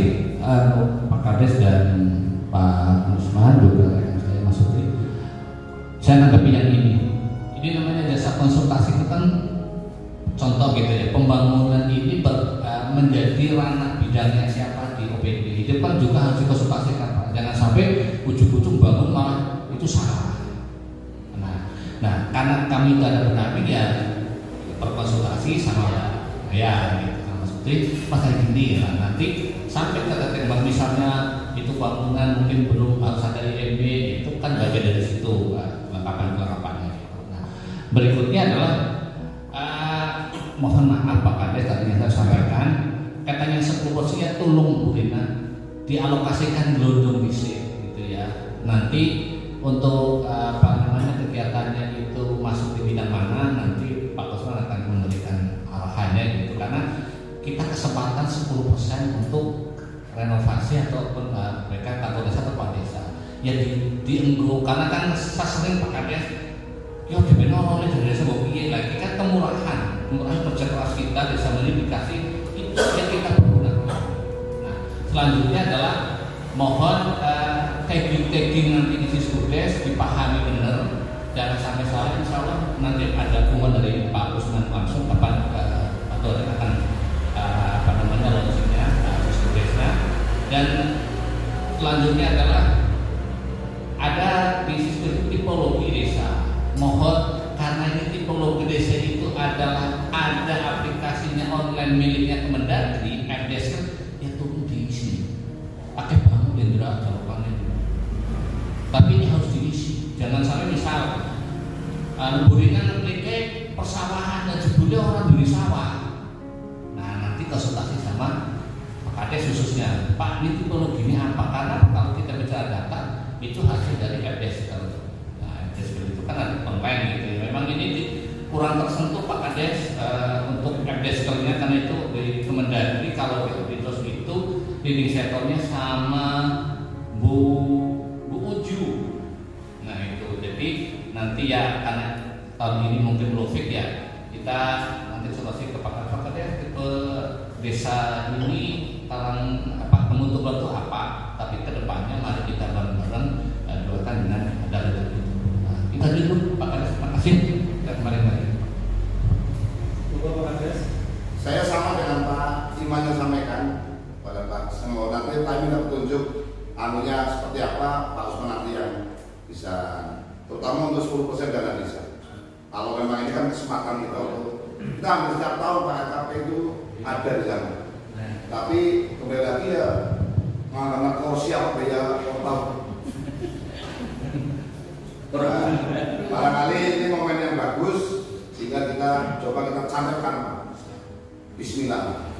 Pak Kades dan Pak Usman juga saya Mas Putri. Saya nanggapi yang ini namanya jasa konsultasi itu kan contoh gitu ya, pembangunan ini menjadi ranah bidangnya siapa di OPD itu kan juga harus dikonsultasikan Pak. Jangan sampai ujung-ujung bangun malah itu salah. Nah karena kami tidak ada pendamping ya berkonsultasi sama ya gitu sama Mas Putri pakai gini lah nanti sampai kata tembak misalnya itu bangunan mungkin belum harus ada IMB itu kan bagian dari situ kelengkapan-kelengkapannya. Nah berikutnya adalah mohon maaf Pak Kades tadi yang saya sampaikan katanya 10% tolong Bu Rina dialokasikan gelondong bisik gitu ya. Nanti untuk kegiatannya itu masuk di bidang mana nanti Pak Usman akan memberikan arahannya gitu karena kita kesempatan 10% untuk renovasi ataupun mereka kantor desa atau desa ya dienggo karena kan saya sering Pak Kades ya di benar oleh dari desa piye lagi kan kemurahan kerja keras kita desa dikasih itu yang kita pergunakan. Nah selanjutnya adalah mohon tagging nanti di Siskudes dipahami benar jangan sampai salah. Insya Allah nanti ada dukungan dari Pak Usman langsung kapan atau akan launchingnya Siskudes-nya. Dan selanjutnya adalah ada di Siskudes tipologi desa. Mohon karena ini tipologi desa itu adalah ada aplikasinya online miliknya Kemendagri FDS ya turun diisi pakai bangun dan tidak jawabannya tapi ini harus diisi jangan sampai misal buringan klik persawahan dan jebulnya orang beli sawah. Nah nanti konsultasi sama Pak Kades khususnya Pak ini tipologi ini apa karena kalau kita bicara data itu hasil dari FDS itu kan ada online gitu ya. Memang ini kurang tersentuh Pak Kades untuk FDS-nya karena itu di Kemendagri kalau di terus itu leading sektornya sama Bu Uju. Nah itu jadi nanti ya karena tahun ini mungkin belum fit ya kita nanti solusi ke Pak Kades ke desa ini talang untuk bantu apa tapi kedepannya mari kita bareng-bareng doakan dengan ada itu. Kita dulu Pak Kades, terima kasih. Dan kemarin-kemarin. Saya sama dengan Pak Iman yang sampaikan pada Pak Senggol nanti kami tidak petunjuk anunya seperti apa Pak Usman nanti yang bisa terutama untuk 10% dana desa. Kalau memang ini kan kesempatan kita hampir setiap tahun Pak LKP itu ada di sana. Tapi kembali lagi ya mengenai siapa ya tahu. Barangkali ini momen yang bagus sehingga kita coba kita cantumkan Bismillah.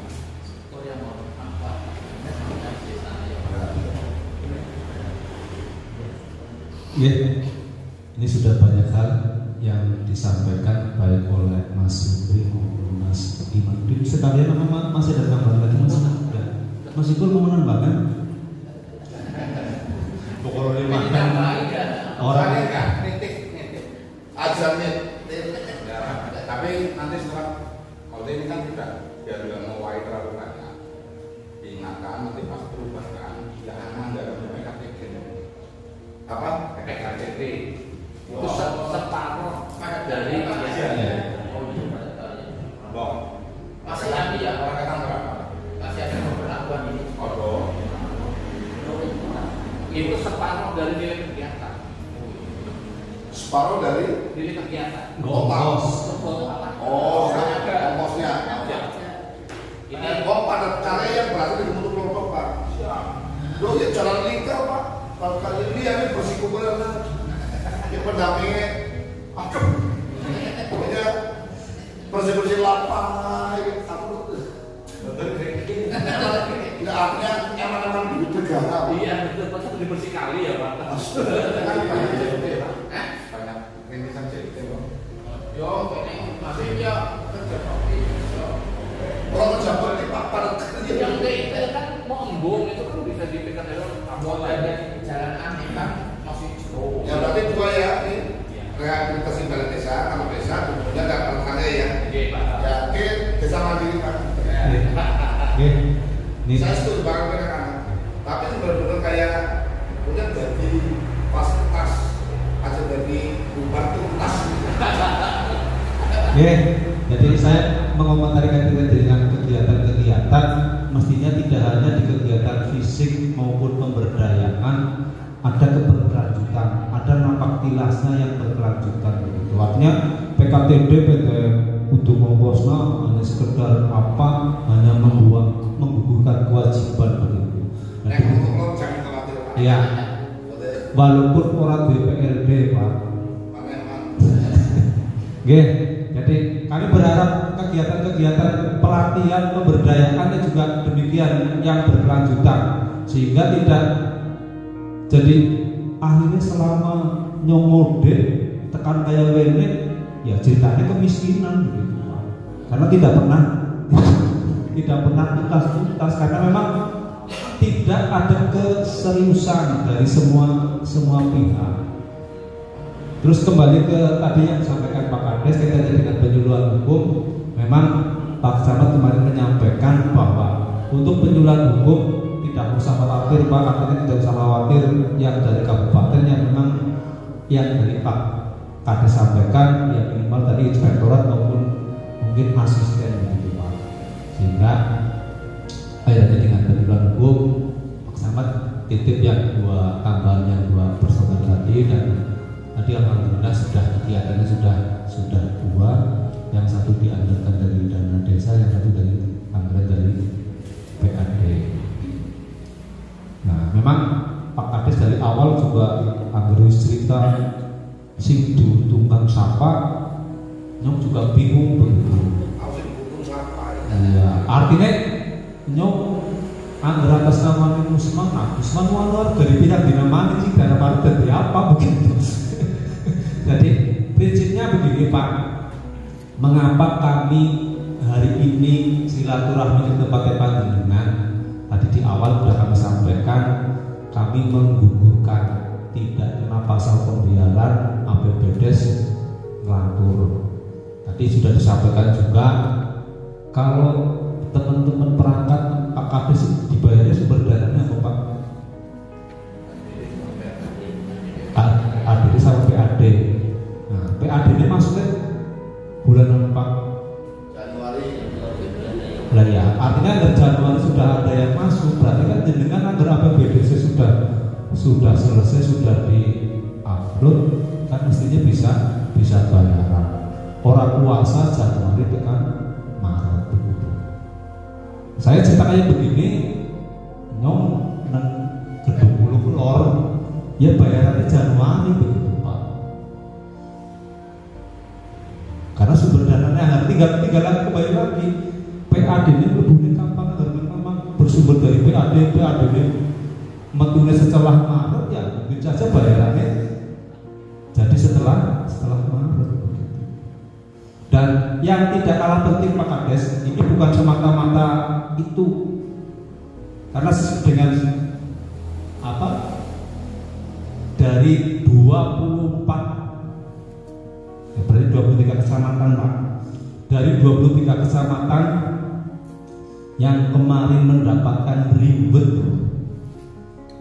Ya, ini sudah banyak hal yang disampaikan baik oleh Mas Supri maupun Mas Iman. Sekalian masih ada tambahan lagi Mas? Mas Iqbal mau menambahkan? Pokoknya makan orang kritik azannya tapi nanti setelah kalau ini kan tidak biar tidak mewai terlalu banyak diingatkan nanti pas perubahan jangan anggaran PKTG apa PKTG itu Itu separuh dari nilai kegiatan. Separuh dari Nilai kegiatan. ongkos. Oh, ongkosnya. Ini Kok pada karya yang berarti di mulut kelompok Pak. Lo ya jalan nikah Pak. Kalau kali ini ya bersikukuran yang pendampingnya. Aduh. Pokoknya bersih-bersih lapar. Aku nggak artinya eman-eman duit negara. iya betul, masa dibersih kali ya Pak. Banyak rintisan cerita Pak. Yo, ini masih ya kerja kopi. Kalau kerja bakti Pak pada kerja. Yang itu kan mau embung itu kan bisa dipegang dari anggota jalan aneh kan masih jauh. Ya berarti dua ya ini rehabilitasi balai desa, kalau desa kemudian dapat karya ya. Oke Pak. Ya oke desa mandiri Pak. Oke. Ini Saya setuju bareng dengan anak. Tapi itu benar-benar kayak punya jadi fasilitas aja dari bubar tuntas. Oke, jadi saya mengomentarikan dengan kegiatan-kegiatan mestinya tidak hanya di kegiatan fisik maupun pemberdayaan, ada keberlanjutan, ada napak tilasnya yang berkelanjutan begitu. Artinya PKTD PT kudu mongkosna hanya sekedar apa, hanya menggugurkan kewajiban begitu. Nek untuk lo jangan khawatir Pak. Ya, walaupun orang DPRD Pak. Oke, jadi kami berharap kegiatan-kegiatan pelatihan pemberdayaan juga demikian yang berkelanjutan sehingga tidak jadi akhirnya selama nyomode tekan kayak wene ya ceritanya kemiskinan gitu. Karena tidak pernah tuntas karena memang tidak ada keseriusan dari semua pihak. Terus kembali ke tadi yang disampaikan Pak Kades kaitannya dengan penyuluhan hukum, memang Pak Camat kemarin menyampaikan bahwa untuk penyuluhan hukum tidak usah khawatir Pak, artinya tidak usah khawatir yang dari kabupaten yang memang yang dari Pak Kades sampaikan yang minimal tadi inspektorat maupun mungkin asisten begitu Pak. Sehingga kaitannya dengan penyuluhan hukum, Pak Camat titip yang dua tambahan yang dua personel tadi dan tadi alhamdulillah sudah kegiatannya sudah dua, yang satu dianggarkan dari dana desa, yang satu dari anggaran dari PAD. Nah, memang Pak Kades dari awal juga anggaran cerita sing tukang sapa, nyong juga bingung begitu. Iya, artinya nyong anggaran atas nama Usman Wanwar dari pihak dinamanya sih karena baru dari apa begitu. Jadi prinsipnya begini Pak, mengapa kami hari ini silaturahmi ke tempat panjenengan? Tadi di awal sudah kami sampaikan, kami menggugurkan tidak kena pasal pembiaran APBDes ngelantur. Tadi sudah disampaikan juga kalau teman-teman perangkat Pak Kades dibayarnya sumber dananya apa Pak? ADD sama PAD. Nah, PAD ini maksudnya bulan apa? Januari. Lah ya, artinya dari Januari sudah ada yang masuk, berarti kan jenengan agar APBDC sudah selesai, sudah di-upload, kan mestinya bisa bayaran. Orang puasa Januari tekan Maret begitu. Saya ceritanya begini, nyong nang gedung bulu lor, ya bayarannya Januari begitu Pak. Karena sumber dananya tinggal lagi kembali lagi. PAD ini berbunyi kapan agar memang bersumber dari PAD ini metune setelah Maret ya mungkin saja bayarannya jadi setelah Maret. Dan yang tidak kalah penting Pak Kades, ini bukan semata-mata itu, karena dengan apa dari 24 ya berarti 23 kecamatan Pak, dari 23 kecamatan yang kemarin mendapatkan ribet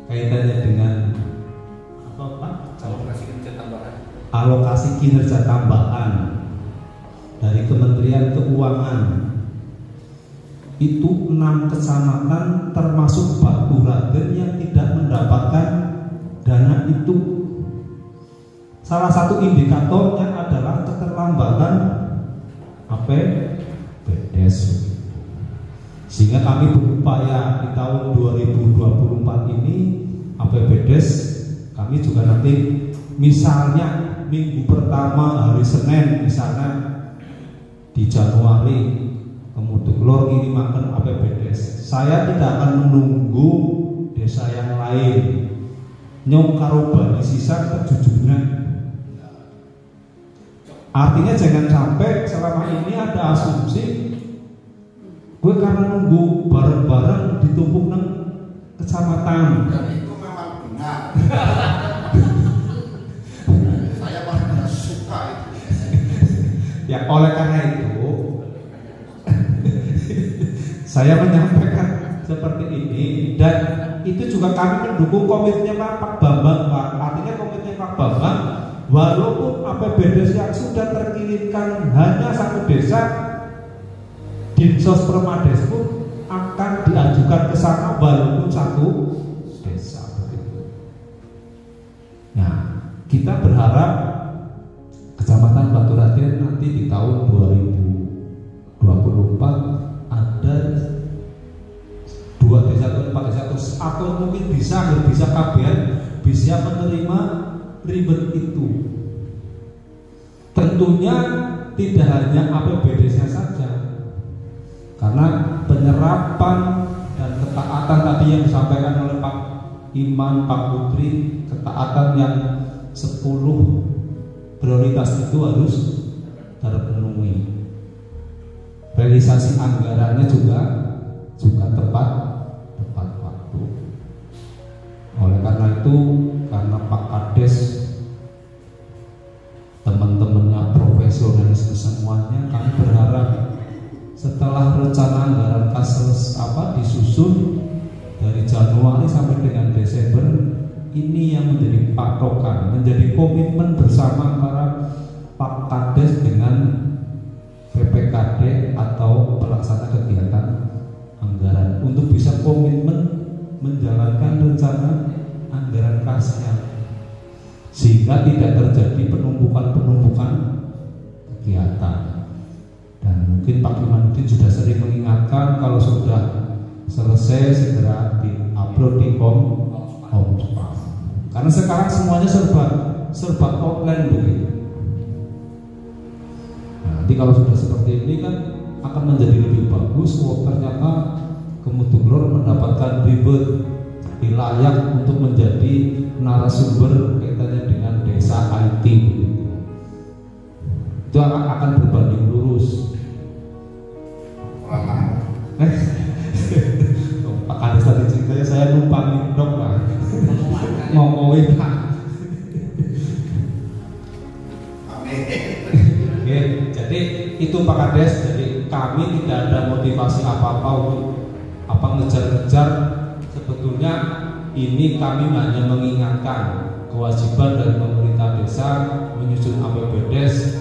kaitannya dengan apa Pak? Alokasi kinerja tambahan dari Kementerian Keuangan itu 6 kecamatan termasuk Baturaden yang tidak mendapatkan salah satu indikatornya adalah keterlambatan APBDes. Sehingga kami berupaya di tahun 2024 ini APBDes kami juga nanti misalnya minggu pertama hari Senin misalnya di Januari kemudian lor kirimaken APBDes. Saya tidak akan menunggu desa yang lain nyong karo bani sisa terjujurnya. Artinya jangan sampai selama ini ada asumsi gue karena nunggu bareng-bareng ditumpuk nang kecamatan. Dan itu memang benar. Saya paling tidak suka itu. Ya oleh karena itu saya menyampaikan seperti ini, dan itu juga kami mendukung komitmennya Pak Bambang, Pak. Artinya komitmen Pak Bambang, walaupun APBDes yang sudah terkirimkan hanya satu desa, Dinsos Permades pun akan diajukan ke sana walaupun satu desa begitu. Nah, kita berharap Kecamatan Batu Raden nanti di tahun 2024 ada 2 desa atau 4 desa atau mungkin bisa KBN bisa menerima ribet itu. Tentunya tidak hanya APBDes-nya saja, karena penyerapan dan ketaatan tadi yang disampaikan oleh Pak Iman, Pak Putri, ketaatan yang 10 prioritas itu harus terpenuhi. Realisasi anggarannya juga tepat waktu. Oleh karena itu, karena Pak Kades teman-temannya profesionalisme semuanya, kami berharap setelah rencana anggaran kas disusun dari Januari sampai dengan Desember, ini yang menjadi patokan, menjadi komitmen bersama antara Pak Kades dengan PPKD atau pelaksana kegiatan anggaran untuk bisa komitmen menjalankan rencana anggaran kasnya, sehingga tidak terjadi penumpukan kegiatan. Dan mungkin Pak Imanuddin sudah sering mengingatkan kalau sudah selesai segera di-upload di Homespot. Karena sekarang semuanya serba online begitu. Nah, nanti kalau sudah seperti ini kan akan menjadi lebih bagus. Ternyata Kemudian mendapatkan ribet layak untuk menjadi narasumber kaitannya dengan desa IT begitu. Itu akan berbanding lurus. Pak Kades tadi ceritanya saya numpangin dok lah. Ngomongin Pak. Oke, jadi itu Pak Kades. Jadi kami tidak ada motivasi apa-apa untuk ngejar-ngejar. Sebetulnya ini kami hanya mengingatkan kewajiban dari pemerintah desa menyusun APBDes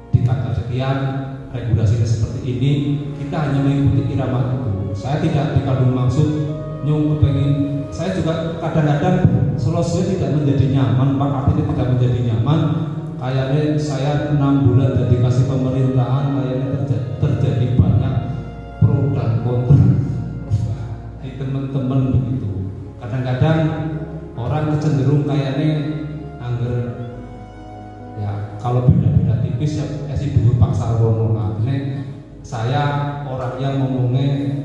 di tanggal sekian, regulasinya seperti ini. Kita hanya mengikuti irama itu. Saya tidak dikandung maksud nyung kepengen. Saya juga kadang-kadang solusinya tidak menjadi nyaman, Pak. Artinya tidak menjadi nyaman. Kayaknya saya 6 bulan jadi kasih pemerintahan, kayaknya terjadi banyak pro dan kontra di teman-teman begitu. Kadang-kadang orang cenderung kayaknya angger ya kalau beda-beda tipis ya si dulu Pak Sarwono. Artinya saya orang yang ngomongnya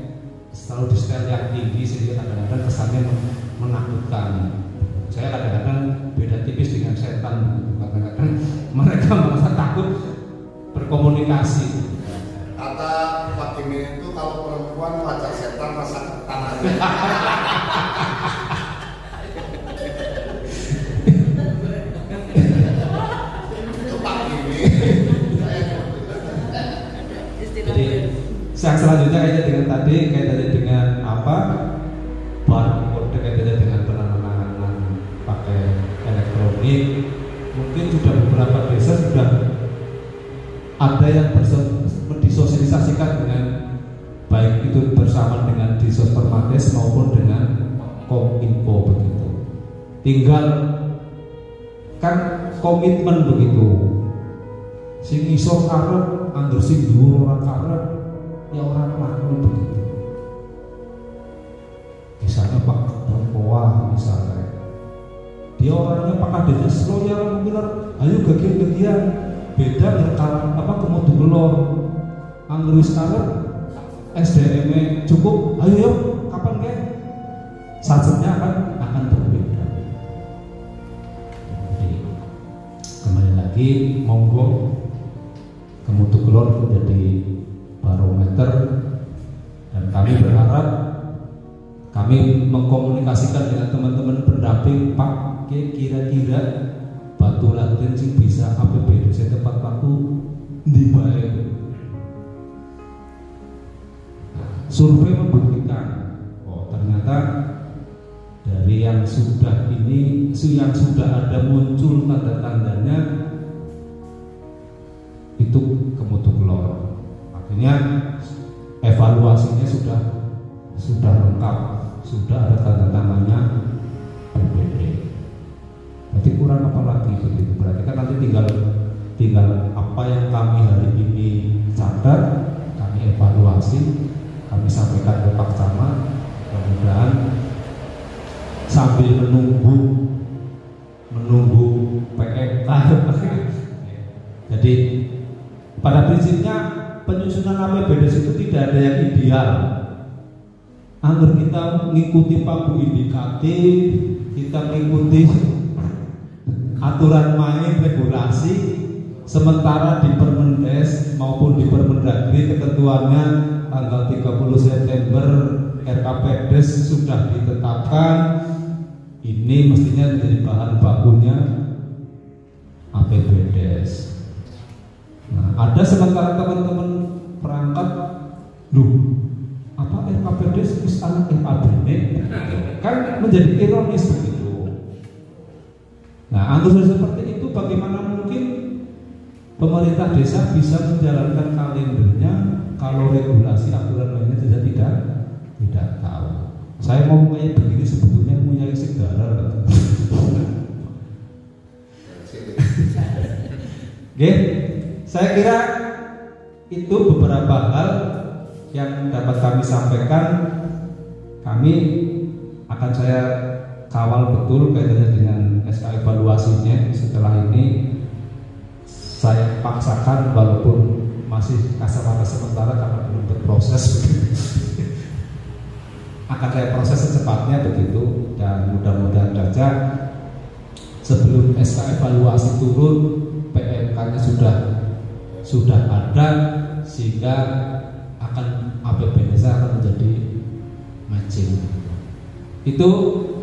selalu di style yang tinggi sehingga kadang-kadang kesannya menakutkan. Saya kadang-kadang beda tipis dengan setan. Kadang-kadang mereka merasa takut berkomunikasi. Kata Pak Kimi itu kalau perempuan wajah setan rasa ketan. Itu Pak Kimi. Jadi yang selanjutnya kaitannya dengan apa? Barcode kaitannya dengan penanganan pakai elektronik. Mungkin sudah beberapa desa sudah ada yang disosialisasikan dengan baik itu bersama dengan Dinsos Permades maupun dengan Kominfo begitu. Tinggal kan komitmen begitu. Sing iso karep, angger sing dhuwur ora karep, ya orang laku begitu. Misalnya Pak Perpoa misalnya, dia orangnya Pak Kades loyal bener, ayo gagian beda ya apa kemudian belor, angger wis karep SDM cukup, ayo yuk kapan ke? Saatnya akan berbeda. Jadi, kembali lagi monggo kemudian belor menjadi barometer, dan kami berharap kami mengkomunikasikan dengan teman-teman pendamping Pak, kira-kira batu latin sing bisa APBD saya tepat waktu di baik. Survei membuktikan, oh ternyata dari yang sudah ada muncul tanda-tandanya itu kemudian kelor. Akhirnya evaluasinya sudah lengkap, sudah ada tanda-tandanya PBD. Berarti kurang apa lagi begitu? Berarti kan nanti tinggal apa yang kami hari ini catat, kami evaluasi, kami sampaikan ke Pak Camat. Mudah-mudahan sambil menunggu PMK. Jadi pada prinsipnya penyusunan APBD itu tidak ada yang ideal. Agar kita mengikuti pagu indikatif, kita mengikuti aturan main regulasi, sementara di Permendes maupun di Permendagri ketentuannya tanggal 30 September RKPDes sudah ditetapkan, ini mestinya menjadi bahan bakunya APBDes. Nah, ada sementara teman-teman perangkat, apa RKPDes is anak RABD, kan menjadi ironis begitu. Nah, anggota seperti itu bagaimana mungkin pemerintah desa bisa menjalankan kalendernya kalau regulasi aturan lainnya tidak tahu. Saya mau kayak begini sebetulnya punya segala. Oke, saya kira itu beberapa hal yang dapat kami sampaikan. Kami akan saya kawal betul kaitannya dengan SK evaluasinya. Setelah ini saya paksakan walaupun masih kacamata sementara karena belum berproses. Akan saya proses secepatnya begitu, dan mudah-mudahan saja sebelum SK evaluasi turun PMK-nya sudah ada, sehingga akan APBD akan menjadi matching. Itu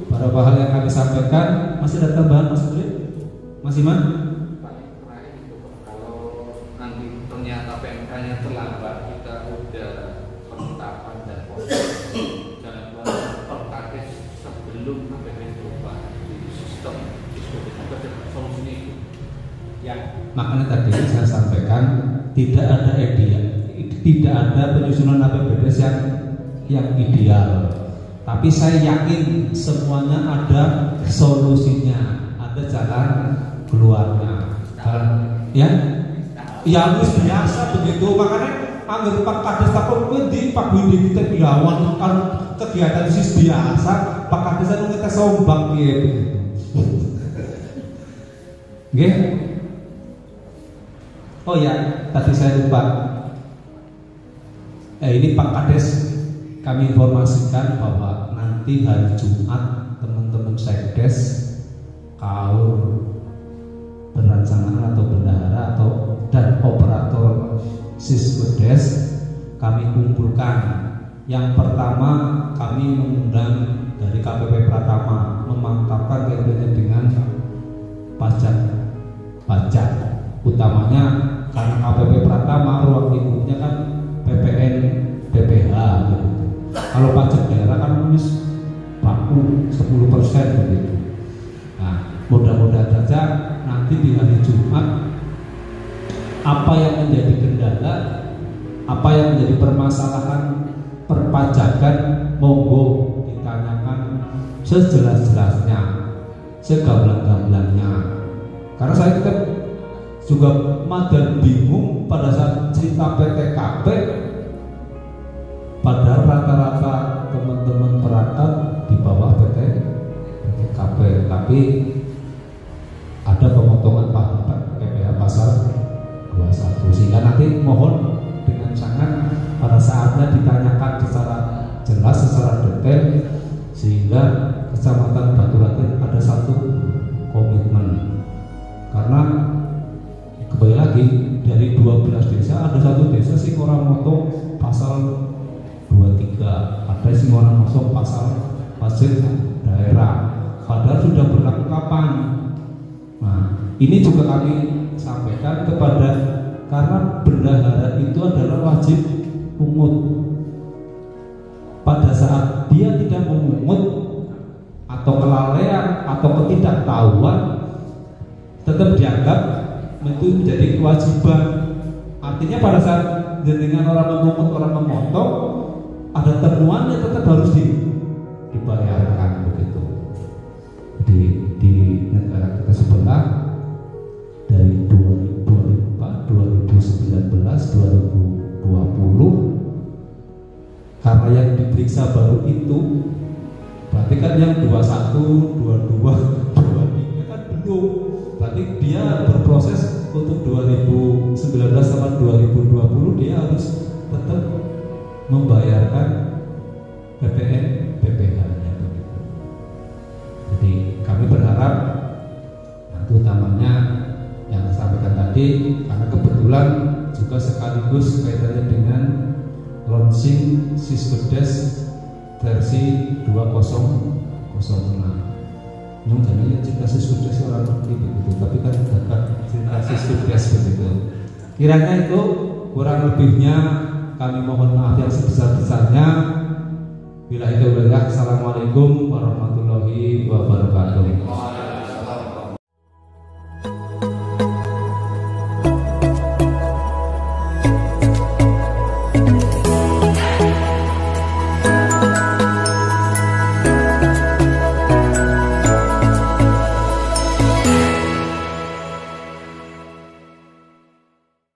beberapa hal yang kami sampaikan. Masih ada tambahan Mas Udri? Mas Iman? Kalau nanti ternyata PMK-nya terlambat, kita udah penetapan dan proses jangan buat perkades sebelum APBD berubah di sistem itu ada solusinya itu. Ya, makanya tadi saya sampaikan tidak ada penyusunan APBD yang ideal. Tapi saya yakin semuanya ada solusinya, ada jalan keluarnya. Ya harus biasa begitu. Makanya anggap Pak Kades takut di Pak Budi kita bilawan kan kegiatan sis biasa. Pak Kades itu kita sombang gitu. Oke. Oh ya, tadi saya lupa. Ini Pak Kades kami informasikan bahwa nanti hari Jumat teman-teman Sekdes kalau perencanaan atau bendahara dan operator Siswedes kami kumpulkan. Yang pertama kami mengundang dari KPP Pratama memantapkan kaitannya dengan pajak utamanya karena KPP Pratama ruang lingkupnya kan PPN PPH gitu. Kalau pajak daerah kan nulis baku 10% begitu. Nah, mudah-mudahan saja nanti di hari Jumat apa yang menjadi kendala, apa yang menjadi permasalahan perpajakan, monggo ditanyakan sejelas-jelasnya, segamblang-gamblangnya. Karena saya juga madan bingung pada saat cerita PTKP, padahal rata-rata teman-teman perangkat di bawah PTKP, tapi ada pemotongan PPh pasal 21, sehingga nanti mohon dengan sangat pada saatnya ditanyakan secara jelas, secara detail, sehingga Kecamatan Batu Raden ada satu komitmen. Karena kembali lagi dari 12 desa ada satu desa sing orang motong pasal 23, ada sing orang motong pasal pajak daerah, padahal sudah berlaku kapan. Nah, ini juga kami sampaikan kepada, karena bendahara itu adalah wajib pungut. Pada saat dia tidak memungut atau kelalaian atau ketidaktahuan, tetap dianggap itu menjadi kewajiban. Artinya pada saat dengan orang memungut, orang memotong, ada temuannya tetap harus dibayarkan begitu. Di negara kita sebelah dari 2019, 2020, karena yang diperiksa baru itu, berarti kan yang 21, 22, 23 kan belum. Berarti dia berproses untuk 2019 sama 2020 dia harus tetap membayarkan PPh-nya begitu. Jadi kami berharap nanti utamanya yang disampaikan tadi, karena kebetulan juga sekaligus kaitannya dengan launching Siskedes versi 2006. Mungkin cerita Siskedes orang ngerti begitu, tapi kan dapat cerita Siskedes begitu. Kiranya itu kurang lebihnya kami mohon maaf yang sebesar-besarnya. Bila itu, Assalamualaikum warahmatullahi wabarakatuh.